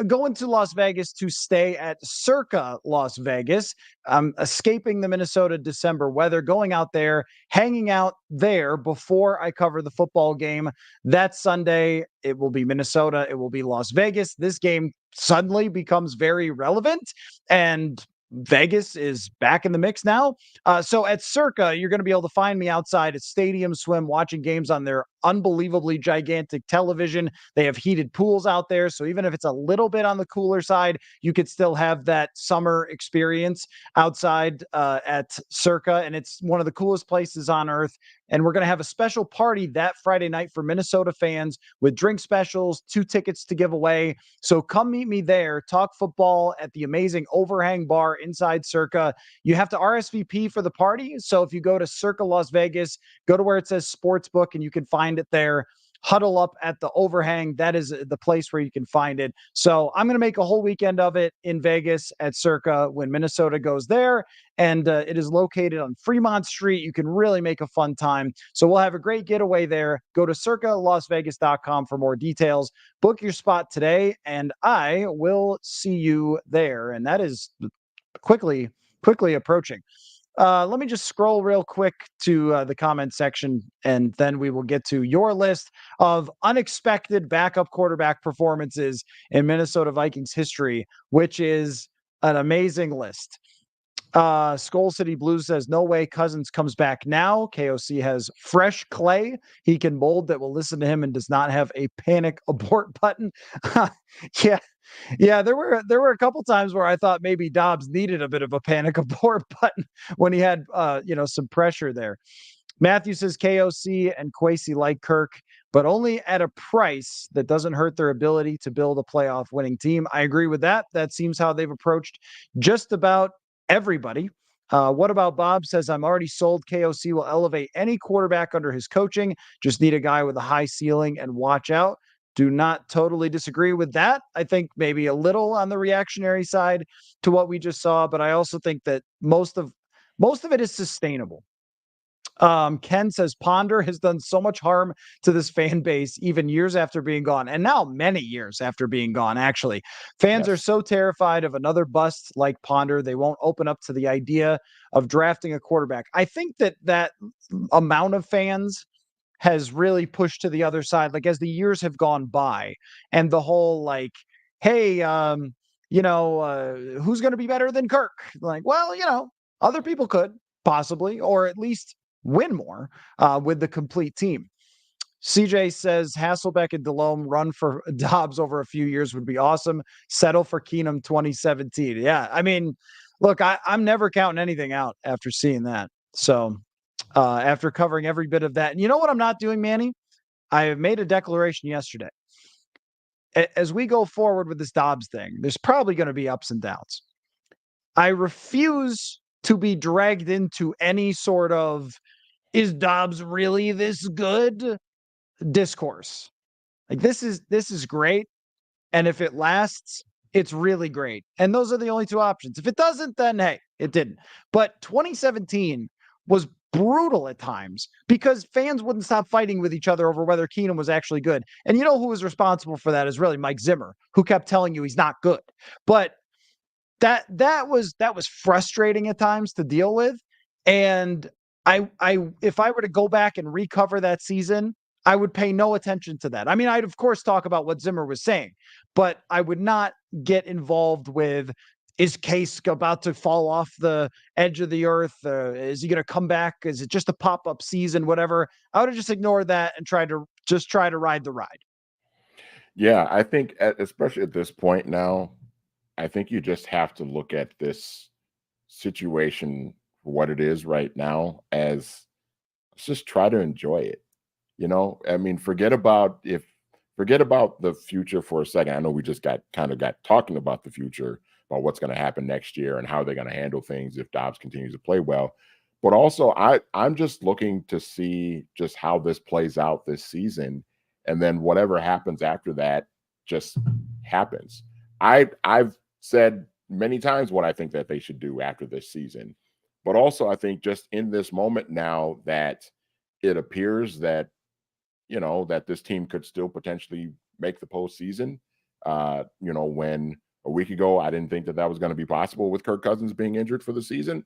Speaker 1: going to Las Vegas to stay at Circa Las Vegas. I'm escaping the Minnesota December weather, going out there, hanging out there before I cover the football game. That Sunday, it will be Minnesota. It will be Las Vegas. This game suddenly becomes very relevant, and Vegas is back in the mix now. So at Circa, you're going to be able to find me outside at Stadium Swim watching games on their unbelievably gigantic television. They have heated pools out there. So even if it's a little bit on the cooler side, you could still have that summer experience outside at Circa. And it's one of the coolest places on earth. And we're going to have a special party that Friday night for Minnesota fans with drink specials, 2 tickets to give away. So come meet me there, talk football at the amazing Overhang Bar inside Circa. You have to RSVP for the party. So if you go to Circa Las Vegas, go to where it says Sportsbook and you can find it there. Huddle up at the Overhang. That is the place where you can find it. So I'm going to make a whole weekend of it in Vegas at Circa when Minnesota goes there. And it is located on Fremont Street. You can really make a fun time. So we'll have a great getaway there. Go to circalasvegas.com for more details. Book your spot today, and I will see you there. And that is quickly approaching. Let me just scroll real quick to the comment section, and then we will get to your list of unexpected backup quarterback performances in Minnesota Vikings history, which is an amazing list. Skol City Blues says, no way Cousins comes back now. KOC has fresh clay he can mold that will listen to him and does not have a panic abort button. Yeah, there were a couple times where I thought maybe Dobbs needed a bit of a panic abort button when he had some pressure there. Matthew says KOC and Kwesi like Kirk, but only at a price that doesn't hurt their ability to build a playoff winning team. I agree with that. That seems how they've approached just about everybody. What about Bob says, I'm already sold. KOC will elevate any quarterback under his coaching. Just need a guy with a high ceiling and watch out. Do not totally disagree with that. I think maybe a little on the reactionary side to what we just saw, but I also think that most of it is sustainable. Ken says Ponder has done so much harm to this fan base, even years after being gone, and now many years after being gone. Actually, fans are so terrified of another bust like Ponder, they won't open up to the idea of drafting a quarterback. I think that amount of fans has really pushed to the other side, like as the years have gone by, and the whole like, hey, who's going to be better than Kirk? Like, well, other people could possibly, or at least win more with the complete team. CJ says Hasselbeck and Delhomme run for Dobbs over a few years would be awesome. Settle for Keenum 2017. Yeah, I mean, look, I'm never counting anything out after seeing that. So after covering every bit of that, and you know what I'm not doing, Manny? I made a declaration yesterday. As we go forward with this Dobbs thing, there's probably going to be ups and downs. I refuse to be dragged into any sort of is Dobbs really this good discourse. Like this is great, and if it lasts, it's really great. And those are the only two options. If it doesn't, then hey, it didn't. But 2017 was brutal at times because fans wouldn't stop fighting with each other over whether Keenum was actually good. And you know who was responsible for that is really Mike Zimmer, who kept telling you he's not good. But that was frustrating at times to deal with. And I if I were to go back and recover that season, I would pay no attention to that. I mean, I'd of course talk about what Zimmer was saying, but I would not get involved with is Case about to fall off the edge of the earth? Is he going to come back? Is it just a pop-up season? Whatever. I would have just ignored that and try to ride the ride.
Speaker 2: Yeah, I think especially at this point now, I think you just have to look at this situation for what it is right now as let's just try to enjoy it. I mean, forget about the future for a second. I know we just got talking about the future, about what's going to happen next year and how they're going to handle things if Dobbs continues to play well. But also I'm just looking to see just how this plays out this season. And then whatever happens after that just happens. I've said many times what I think that they should do after this season. But also I think just in this moment now that it appears that, that this team could still potentially make the postseason. When a week ago I didn't think that was going to be possible with Kirk Cousins being injured for the season.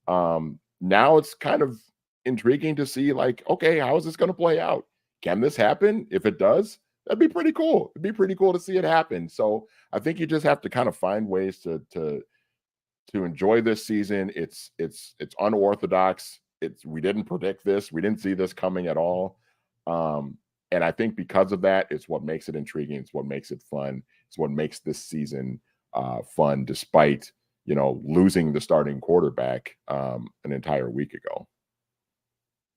Speaker 2: Now it's kind of intriguing to see, like, okay, how is this going to play out? Can this happen? If it does, that'd be pretty cool. It'd be pretty cool to see it happen. So I think you just have to kind of find ways to enjoy this season. It's unorthodox. We didn't predict this. We didn't see this coming at all. And I think because of that, it's what makes it intriguing. It's what makes it fun. It's what makes this season fun, despite losing the starting quarterback an entire week ago.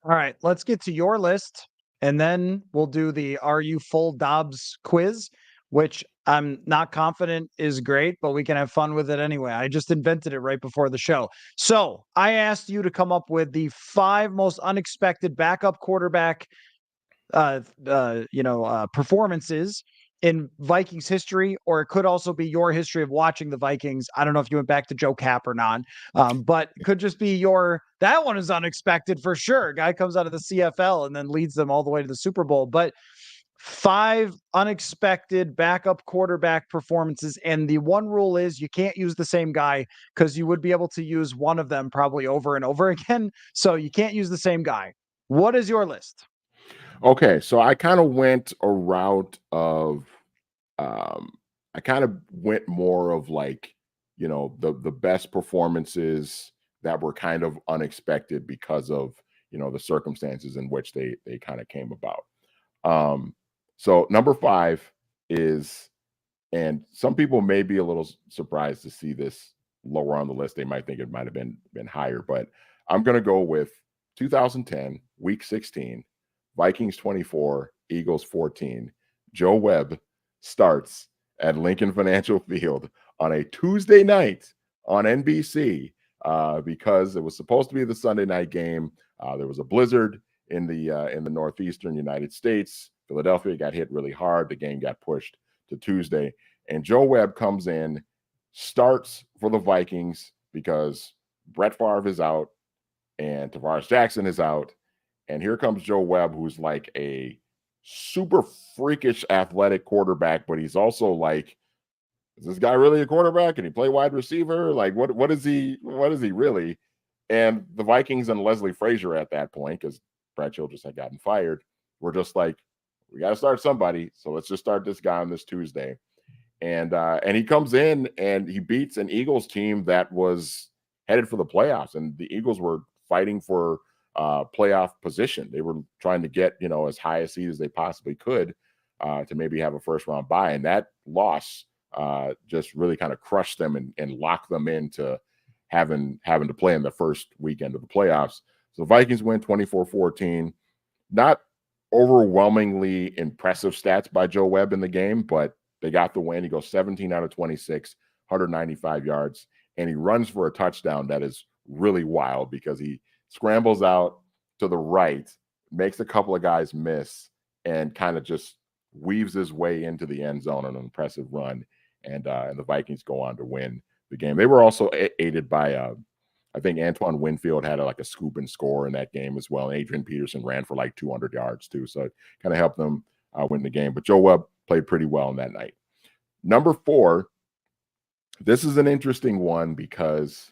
Speaker 1: All right, let's get to your list, and then we'll do the Are You Full Dobbs quiz, which I'm not confident is great, but we can have fun with it anyway. I just invented it right before the show. So I asked you to come up with the 5 most unexpected backup quarterback performances in Vikings history, or it could also be your history of watching the Vikings. I don't know if you went back to Joe Cap or not, but could just be that one is unexpected for sure. Guy comes out of the CFL and then leads them all the way to the Super Bowl. But 5 unexpected backup quarterback performances. And the one rule is you can't use the same guy, because you would be able to use one of them probably over and over again. So you can't use the same guy. What is your list?
Speaker 2: Okay, so I kind of went a route of, I kind of went more of like, the best performances that were kind of unexpected because of, the circumstances in which they kind of came about. So number 5 is, and some people may be a little surprised to see this lower on the list. They might think it might have been higher, but I'm going to go with 2010, week 16, Vikings 24, Eagles 14. Joe Webb starts at Lincoln Financial Field on a Tuesday night on NBC because it was supposed to be the Sunday night game. There was a blizzard in the northeastern United States. Philadelphia got hit really hard. The game got pushed to Tuesday, and Joe Webb comes in, starts for the Vikings because Brett Favre is out and Tavares Jackson is out. And here comes Joe Webb, who's like a super freakish athletic quarterback, but he's also like, is this guy really a quarterback? Can he play wide receiver? Like, what is he really? And the Vikings and Leslie Frazier at that point, because Brad Childress had gotten fired, were just like, we got to start somebody. So let's just start this guy on this Tuesday. And he comes in and he beats an Eagles team that was headed for the playoffs. And the Eagles were fighting for playoff position. They were trying to get, as high a seed as they possibly could to maybe have a first round bye. And that loss just really kind of crushed them and locked them into having to play in the first weekend of the playoffs. So the Vikings win 24-14. Not overwhelmingly impressive stats by Joe Webb in the game, but they got the win. He goes 17 out of 26, 195 yards, and he runs for a touchdown that is really wild because he scrambles out to the right, makes a couple of guys miss, and kind of just weaves his way into the end zone on an impressive run. And the Vikings go on to win the game. They were also aided by, I think Antoine Winfield had a scoop and score in that game as well. And Adrian Peterson ran for like 200 yards too. So it kind of helped them win the game. But Joe Webb played pretty well in that night. Number 4, this is an interesting one because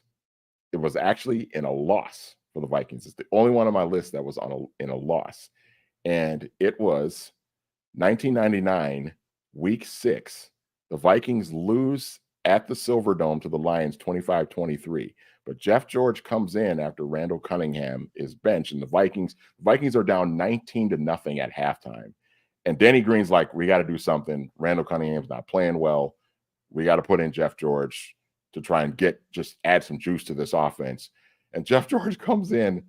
Speaker 2: it was actually in a loss for the Vikings. It's the only one on my list that was in a loss. And it was 1999, week 6. The Vikings lose at the Silverdome to the Lions 25-23. But Jeff George comes in after Randall Cunningham is benched, and the Vikings are down 19-0 at halftime. And Danny Green's like, we got to do something. Randall Cunningham's not playing well. We got to put in Jeff George to try and just add some juice to this offense. And Jeff George comes in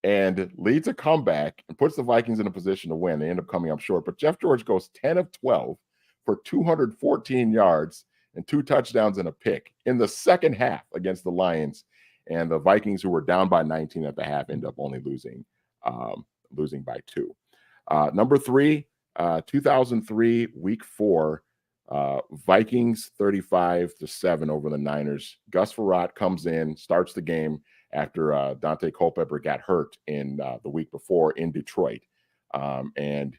Speaker 2: and leads a comeback and puts the Vikings in a position to win. They end up coming up short. But Jeff George goes 10 of 12 for 214 yards and 2 touchdowns and a pick in the second half against the Lions. And the Vikings, who were down by 19 at the half, end up only losing by 2. Number 3, 2003, week 4, Vikings 35-7 over the Niners. Gus Frerotte comes in, starts the game after Dante Culpepper got hurt in the week before in Detroit. And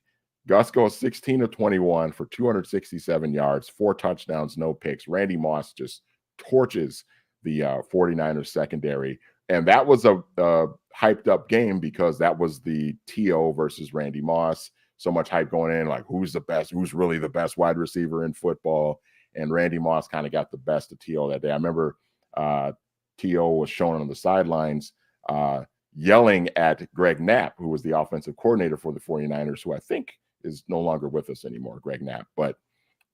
Speaker 2: Gus goes 16 of 21 for 267 yards, 4 touchdowns, no picks. Randy Moss just torches the 49ers secondary. And that was a hyped up game because that was the T.O. versus Randy Moss. So much hype going in, like who's the best, who's really the best wide receiver in football. And Randy Moss kind of got the best of T.O. that day. I remember T.O. was shown on the sidelines yelling at Greg Knapp, who was the offensive coordinator for the 49ers, who I think is no longer with us anymore, Greg Knapp. But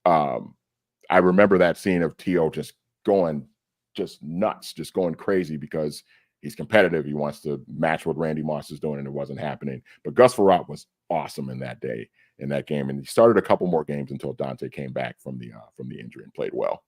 Speaker 2: I remember that scene of T.O. just going just nuts, just going crazy because he's competitive. He wants to match what Randy Moss is doing, and it wasn't happening. But Gus Frerotte was awesome in that day, in that game. And he started a couple more games until Dante came back from the injury and played well.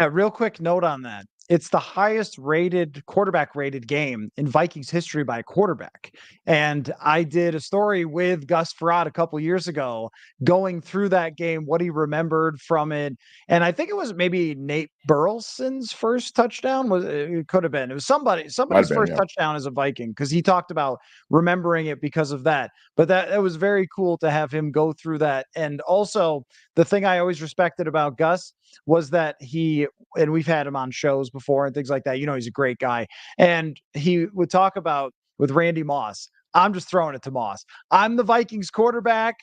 Speaker 1: Yeah, real quick note on that. It's the highest rated quarterback rated game in Vikings history by a quarterback. And I did a story with Gus Frerotte a couple years ago going through that game, what he remembered from it. And I think it was maybe Nate Burleson's first touchdown. It could have been. It was somebody's first touchdown as a Viking, because he talked about remembering it because of that. But that was very cool to have him go through that. And also the thing I always respected about Gus was that and we've had him on shows before and things like that. He's a great guy. And he would talk about with Randy Moss. I'm just throwing it to Moss. I'm the Vikings quarterback.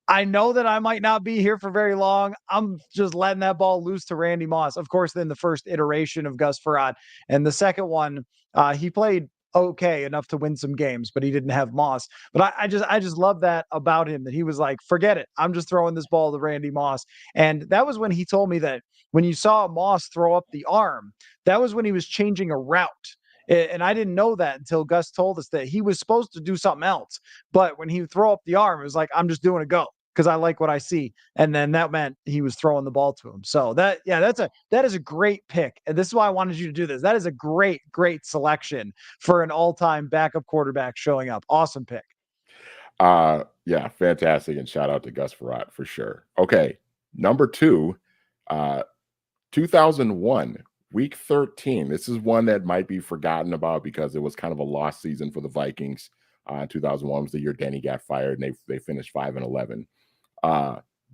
Speaker 1: I know that I might not be here for very long. I'm just letting that ball loose to Randy Moss. Of course, then the first iteration of Gus Frerotte, and the second one, he played okay enough to win some games, but he didn't have Moss. But I just love that about him, that he was like, forget it. I'm just throwing this ball to Randy Moss. And that was when he told me that when you saw Moss throw up the arm, that was when he was changing a route. And I didn't know that until Gus told us that he was supposed to do something else. But when he would throw up the arm, it was like, I'm just doing a go because I like what I see. And then that meant he was throwing the ball to him. So that is a great pick. And this is why I wanted you to do this. That is a great, great selection for an all-time backup quarterback showing up. Awesome pick.
Speaker 2: Yeah, fantastic. And shout out to Gus Frerotte for sure. Okay. Number 2, 2001, week 13. This is one that might be forgotten about because it was kind of a lost season for the Vikings. 2001 was the year Denny got fired, and they finished 5-11.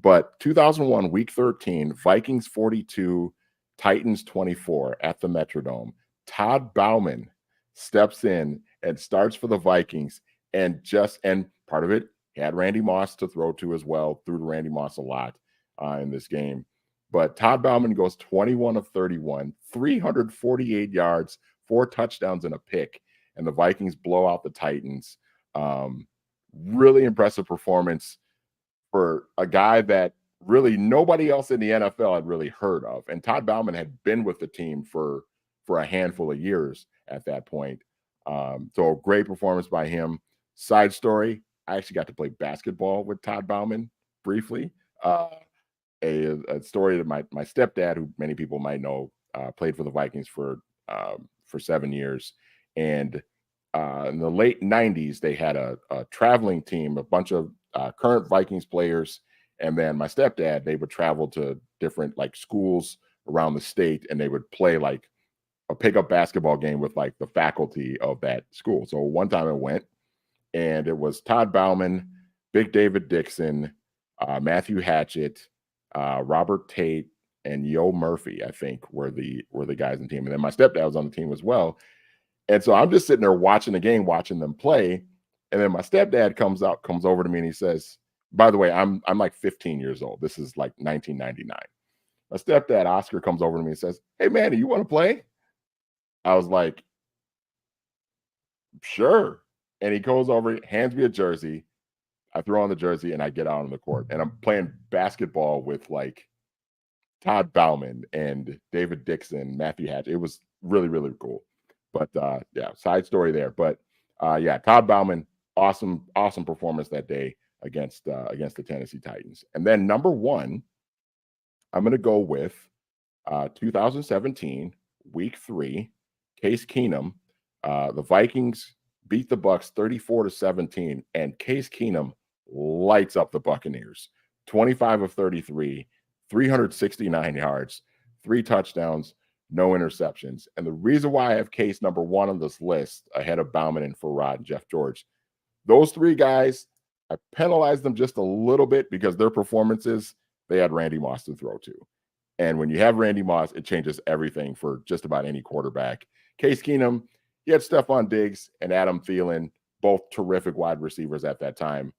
Speaker 2: But 2001, week 13, Vikings 42, Titans 24 at the Metrodome. Todd Bauman steps in and starts for the Vikings, and part of it, he had Randy Moss to throw to as well, threw to Randy Moss a lot in this game. But Todd Bauman goes 21 of 31, 348 yards, 4 touchdowns and a pick, and the Vikings blow out the Titans. Really impressive performance for a guy that really nobody else in the NFL had really heard of. And Todd Bauman had been with the team for a handful of years at that point. So a great performance by him. Side story, I actually got to play basketball with Todd Bauman briefly. A story that my stepdad, who many people might know, played for the Vikings for 7 years. And in the late 90s, they had a traveling team, a bunch of current Vikings players. And then my stepdad, they would travel to different schools around the state, and they would play like a pickup basketball game with like the faculty of that school. So one time I went, and it was Todd Bauman, Big David Dixon, Matthew Hatchett, Robert Tate, and Yo Murphy, I think, were the guys in the team. And then my stepdad was on the team as well. And so I'm just sitting there watching the game, watching them play. And then my stepdad comes over to me, and he says, by the way, I'm like 15 years old. This is like 1999. My stepdad, Oscar, comes over to me and says, "Hey, Manny, you want to play?" I was like, "Sure." And he goes over, hands me a jersey. I throw on the jersey, and I get out on the court. And I'm playing basketball with like Todd Bauman and David Dixon, Matthew Hatch. It was really, really cool. But yeah, side story there. But yeah, Todd Bauman, awesome performance that day against the Tennessee Titans. And then number 1, I'm going to go with 2017, week 3, Case Keenum. The Vikings beat the Bucs 34-17, and Case Keenum lights up the Buccaneers. 25 of 33, 369 yards, 3 touchdowns, no interceptions. And the reason why I have Case number 1 on this list ahead of Bauman and Frerotte and Jeff George, those 3 guys, I penalized them just a little bit because their performances, they had Randy Moss to throw to. And when you have Randy Moss, it changes everything for just about any quarterback. Case Keenum, he had Stephon Diggs and Adam Thielen, both terrific wide receivers at that time,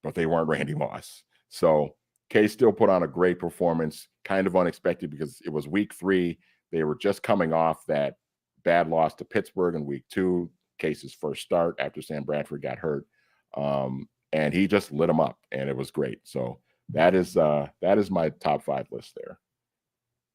Speaker 2: but they weren't Randy Moss. So Case still put on a great performance, kind of unexpected because it was week 3. They were just coming off that bad loss to Pittsburgh in week 2, Case's first start after Sam Bradford got hurt. And he just lit them up, and it was great. So that is my top 5 list there.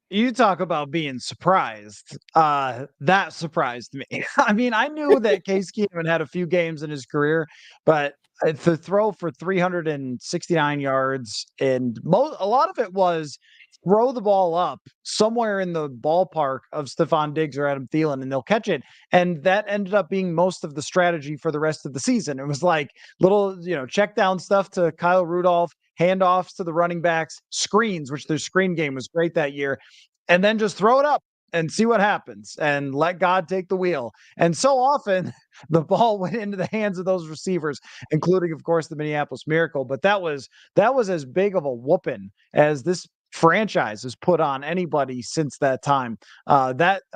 Speaker 1: You talk about being surprised. That surprised me. I mean, I knew that Case Keenum had a few games in his career, but to throw for 369 yards and a lot of it was throw the ball up somewhere in the ballpark of Stephon Diggs or Adam Thielen and they'll catch it. And that ended up being most of the strategy for the rest of the season. It was like little, check down stuff to Kyle Rudolph, handoffs to the running backs, screens, which their screen game was great that year, and then just throw it up and see what happens and let God take the wheel. And so often the ball went into the hands of those receivers, including, of course, the Minneapolis Miracle. But that was as big of a whooping as this franchise has put on anybody since that time.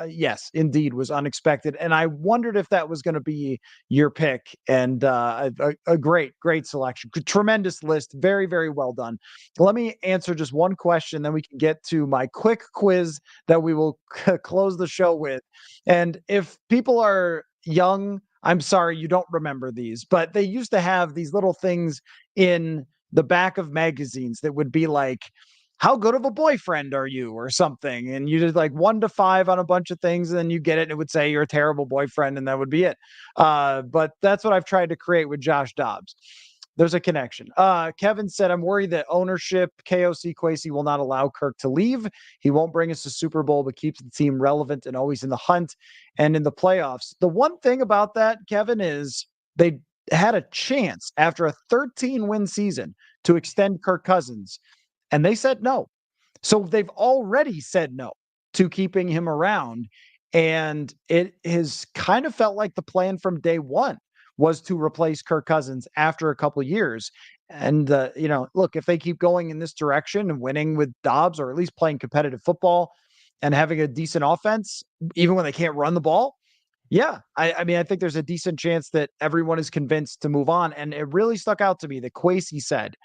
Speaker 1: Yes, indeed, was unexpected. And I wondered if that was going to be your pick. And a great selection. Tremendous list. Very, very well done. Let me answer just one question, then we can get to my quick quiz that we will close the show with. And if people are young, I'm sorry you don't remember these, but they used to have these little things in the back of magazines that would be like, how good of a boyfriend are you or something? And you did like 1 to 5 on a bunch of things, and then you get it and it would say you're a terrible boyfriend, and that would be it. But that's what I've tried to create with Josh Dobbs. There's a connection. Kevin said, I'm worried that ownership, KOC Kwesi, will not allow Kirk to leave. He won't bring us to Super Bowl, but keeps the team relevant and always in the hunt and in the playoffs. The one thing about that, Kevin, is they had a chance after a 13-win season to extend Kirk Cousins, and they said no. So they've already said no to keeping him around. And it has kind of felt like the plan from day one was to replace Kirk Cousins after a couple of years. And, look, if they keep going in this direction and winning with Dobbs, or at least playing competitive football and having a decent offense, even when they can't run the ball, yeah, I mean, I think there's a decent chance that everyone is convinced to move on. And it really stuck out to me that Kwesi said,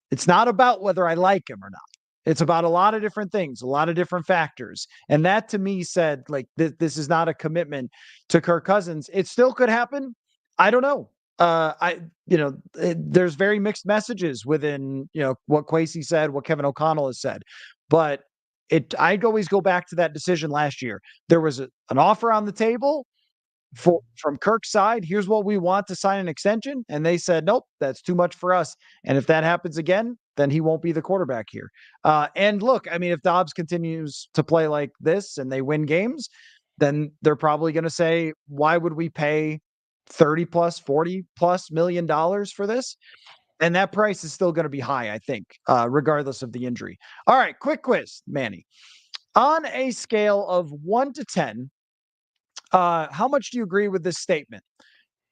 Speaker 1: it's not about whether I like him or not. It's about a lot of different things, a lot of different factors. And that to me said, like, this is not a commitment to Kirk Cousins. It still could happen. I don't know. There's very mixed messages within, what Kwesi said, what Kevin O'Connell has said. But I'd always go back to that decision last year. There was an offer on the table from Kirk's side. Here's what we want to sign an extension. And they said, nope, that's too much for us. And if that happens again, then he won't be the quarterback here. And look, I mean, if Dobbs continues to play like this and they win games, then they're probably going to say, why would we pay 30 plus, 40 plus $million for this? And that price is still going to be high, I think, regardless of the injury. All right, quick quiz, Manny. On a scale of 1 to 10, how much do you agree with this statement?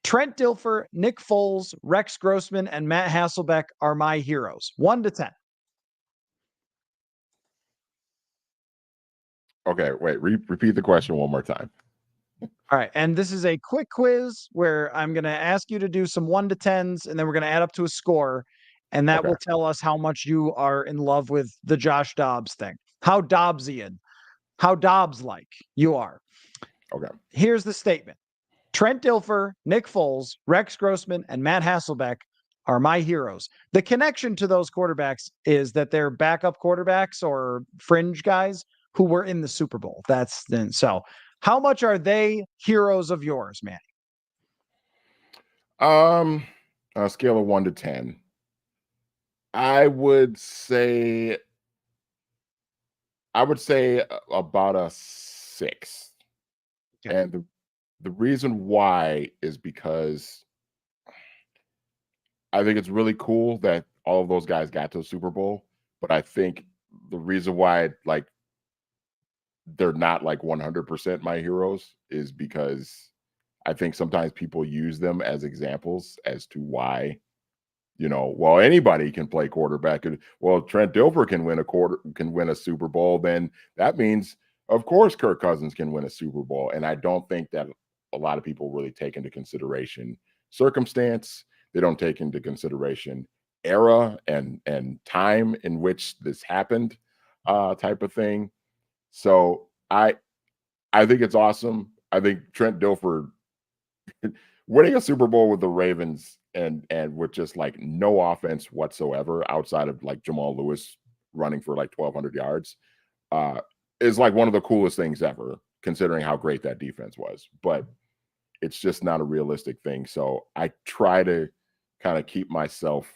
Speaker 1: Trent Dilfer, Nick Foles, Rex Grossman, and Matt Hasselbeck are my heroes. 1 to 10.
Speaker 2: Okay, wait. Repeat the question one more time.
Speaker 1: All right, and this is a quick quiz where I'm going to ask you to do some 1 to 10s, and then we're going to add up to a score, and that will tell us how much you are in love with the Josh Dobbs thing. How Dobbsian, how Dobbs-like you are.
Speaker 2: Okay.
Speaker 1: Here's the statement. Trent Dilfer, Nick Foles, Rex Grossman, and Matt Hasselbeck are my heroes. The connection to those quarterbacks is that they're backup quarterbacks or fringe guys who were in the Super Bowl. So how much are they heroes of yours, Manny?
Speaker 2: A scale of 1 to 10. I would say about a 6. Okay. And the reason why is because I think it's really cool that all of those guys got to the Super Bowl, but I think the reason why they're not like 100% my heroes is because I think sometimes people use them as examples as to why well, anybody can play quarterback. Well, Trent Dilfer can win a Super Bowl. Then that means, of course, Kirk Cousins can win a Super Bowl. And I don't think that a lot of people really take into consideration circumstance. They don't take into consideration era and time in which this happened, type of thing. So I think it's awesome. I think Trent Dilfer winning a Super Bowl with the Ravens and with just like no offense whatsoever outside of like Jamal Lewis running for like 1,200 yards is like one of the coolest things ever, considering how great that defense was. But it's just not a realistic thing. So I try to kind of keep myself,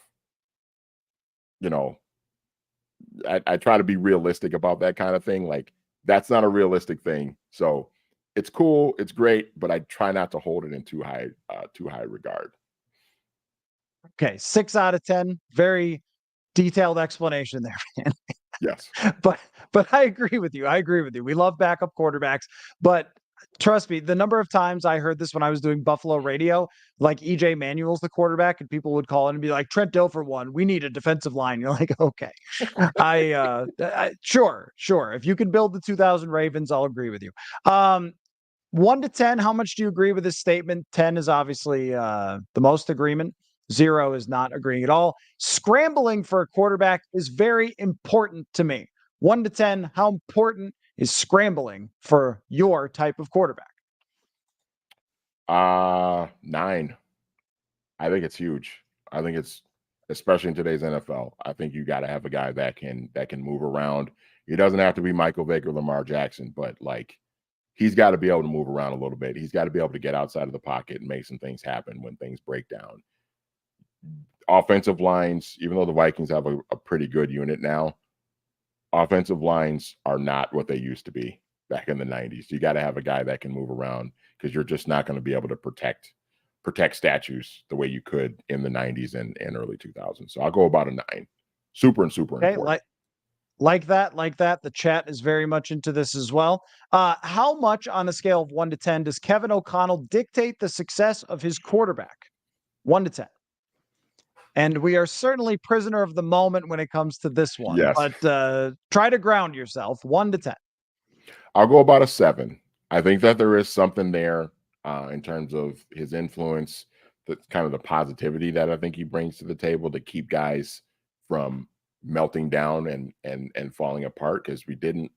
Speaker 2: I try to be realistic about that kind of thing. Like, that's not a realistic thing. So it's cool, it's great, but I try not to hold it in too high regard.
Speaker 1: Okay, 6 out of 10. Very detailed explanation there, man.
Speaker 2: Yes.
Speaker 1: But I agree with you. I agree with you. We love backup quarterbacks, but trust me, the number of times I heard this when I was doing Buffalo radio, like EJ Manuel's the quarterback, and people would call in and be like, Trent Dilfer won. We need a defensive line. You're like, okay. Sure. If you can build the 2000 Ravens, I'll agree with you. 1 to 10, how much do you agree with this statement? 10 is obviously the most agreement. 0 is not agreeing at all. Scrambling for a quarterback is very important to me. 1 to 10, how important is scrambling for your type of quarterback?
Speaker 2: 9. I think it's huge. I think it's, especially in today's NFL, I think you got to have a guy that can move around. He doesn't have to be Michael Vick or Lamar Jackson, but like, he's got to be able to move around a little bit. He's got to be able to get outside of the pocket and make some things happen when things break down. Offensive lines, even though the Vikings have a pretty good unit now, offensive lines are not what they used to be back in the 90s. You got to have a guy that can move around, because you're just not going to be able to protect statues the way you could in the 90s and early 2000s. So I'll go about a 9. Super important.
Speaker 1: Like that. The chat is very much into this as well. How much on a scale of 1 to 10 does Kevin O'Connell dictate the success of his quarterback? 1 to 10. And we are certainly prisoner of the moment when it comes to this one.
Speaker 2: Yes.
Speaker 1: But try to ground yourself. 1 to 10.
Speaker 2: I'll go about a 7. I think that there is something there in terms of his influence, the kind of the positivity that I think he brings to the table to keep guys from melting down and falling apart, because we didn't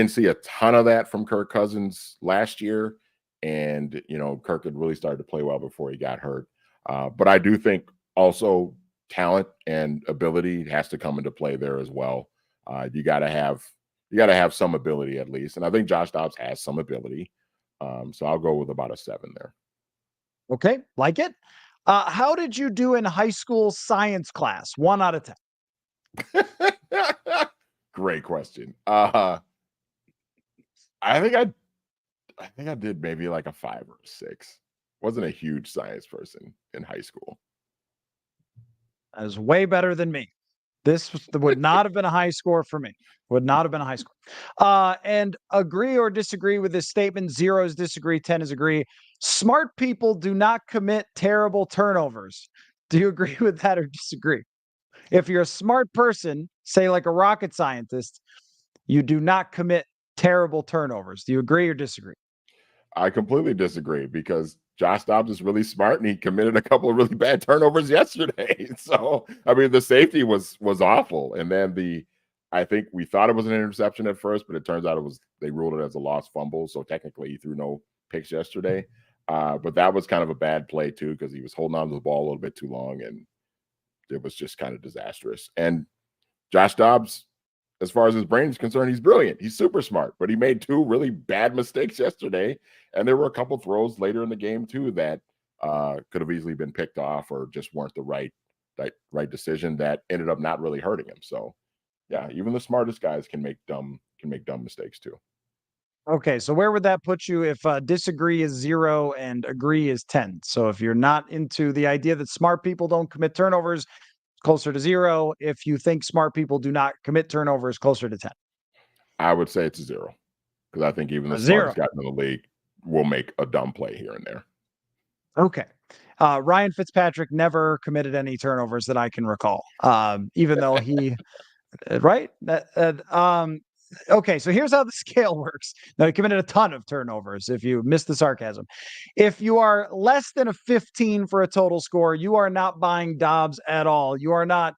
Speaker 2: see a ton of that from Kirk Cousins last year. And, Kirk had really started to play well before he got hurt. But I do think also talent and ability has to come into play there as well. You got to have some ability at least. And I think Josh Dobbs has some ability. So I'll go with about a 7 there.
Speaker 1: Okay. Like it. How did you do in high school science class? 1 out of 10.
Speaker 2: Great question. I think I did maybe like a 5 or a 6. Wasn't a huge science person in high school.
Speaker 1: That is way better than me. This would not have been a high score for me. Would not have been a high score. And agree or disagree with this statement? 0 is disagree, 10 is agree. Smart people do not commit terrible turnovers. Do you agree with that or disagree? If you're a smart person, say like a rocket scientist, you do not commit terrible turnovers. Do you agree or disagree?
Speaker 2: I completely disagree, because Josh Dobbs is really smart and he committed a couple of really bad turnovers yesterday. So, I mean, the safety was awful. And then I think we thought it was an interception at first, but it turns out they ruled it as a lost fumble. So technically he threw no picks yesterday. But that was kind of a bad play too, because he was holding on to the ball a little bit too long, and it was just kind of disastrous. And Josh Dobbs, as far as his brain is concerned, he's brilliant. He's super smart, but he made 2 really bad mistakes yesterday. And there were a couple throws later in the game too that could have easily been picked off or just weren't the right decision that ended up not really hurting him. So yeah, even the smartest guys can make dumb mistakes too.
Speaker 1: Okay, so where would that put you if disagree is 0 and agree is 10? So if you're not into the idea that smart people don't commit turnovers, closer to 0. If you think smart people do not commit turnovers, closer to 10.
Speaker 2: I would say it's a 0, because I think even the smartest guys in the league will make a dumb play here and there.
Speaker 1: Okay. Ryan Fitzpatrick never committed any turnovers that I can recall, even though he right? Okay, so here's how the scale works. Now, he committed a ton of turnovers, if you missed the sarcasm. If you are less than a 15 for a total score, you are not buying Dobbs at all. You are not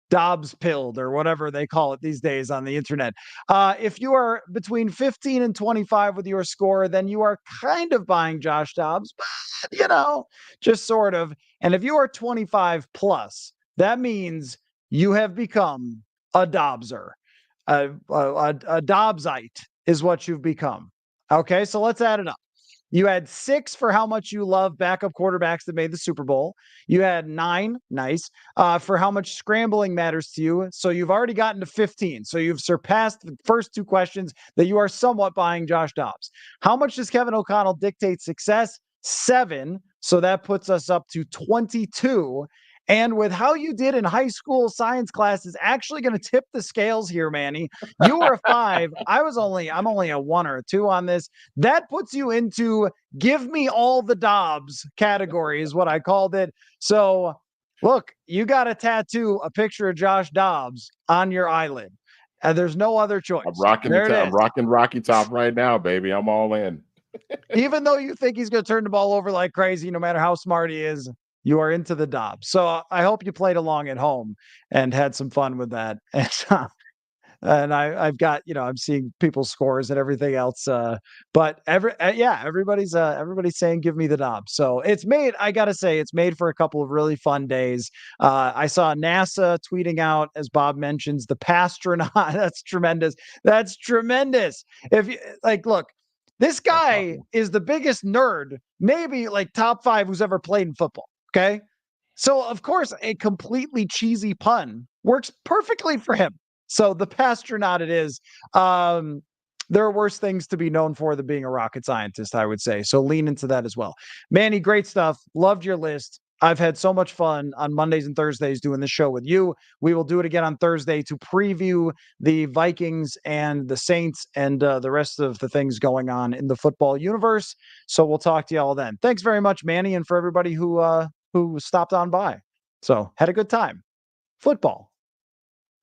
Speaker 1: Dobbs pilled or whatever they call it these days on the internet. If you are between 15 and 25 with your score, then you are kind of buying Josh Dobbs, but just sort of. And if you are 25 plus, that means you have become a Dobbser. A Dobbsite is what you've become. Okay, so let's add it up. You had 6 for how much you love backup quarterbacks that made the Super Bowl. You had 9, nice, for how much scrambling matters to you. So you've already gotten to 15. So you've surpassed the first 2 questions that you are somewhat buying Josh Dobbs. How much does Kevin O'Connell dictate success? 7. So that puts us up to 22. And with how you did in high school science class is actually going to tip the scales here, Manny. You were a 5. I'm only a 1 or a 2 on this. That puts you into give me all the Dobbs category is what I called it. So look, you got to tattoo a picture of Josh Dobbs on your eyelid. And there's no other choice.
Speaker 2: I'm rocking I'm rocking Rocky Top right now, baby. I'm all in.
Speaker 1: Even though you think he's going to turn the ball over like crazy, no matter how smart he is, you are into the Dobbs. So I hope you played along at home and had some fun with that. And I've got, I'm seeing people's scores and everything else. But everybody's saying, give me the Dobbs. So I got to say, it's made for a couple of really fun days. I saw NASA tweeting out, as Bob mentions, the Pastronaut. That's tremendous. That's tremendous. If you look, this guy is the biggest nerd, maybe like top 5 who's ever played in football. Okay. So, of course, a completely cheesy pun works perfectly for him. So, the Pastronaut it is. There are worse things to be known for than being a rocket scientist, I would say. So, lean into that as well. Manny, great stuff. Loved your list. I've had so much fun on Mondays and Thursdays doing this show with you. We will do it again on Thursday to preview the Vikings and the Saints and the rest of the things going on in the football universe. So we'll talk to you all then. Thanks very much, Manny, and for everybody who stopped on by. So had a good time. Football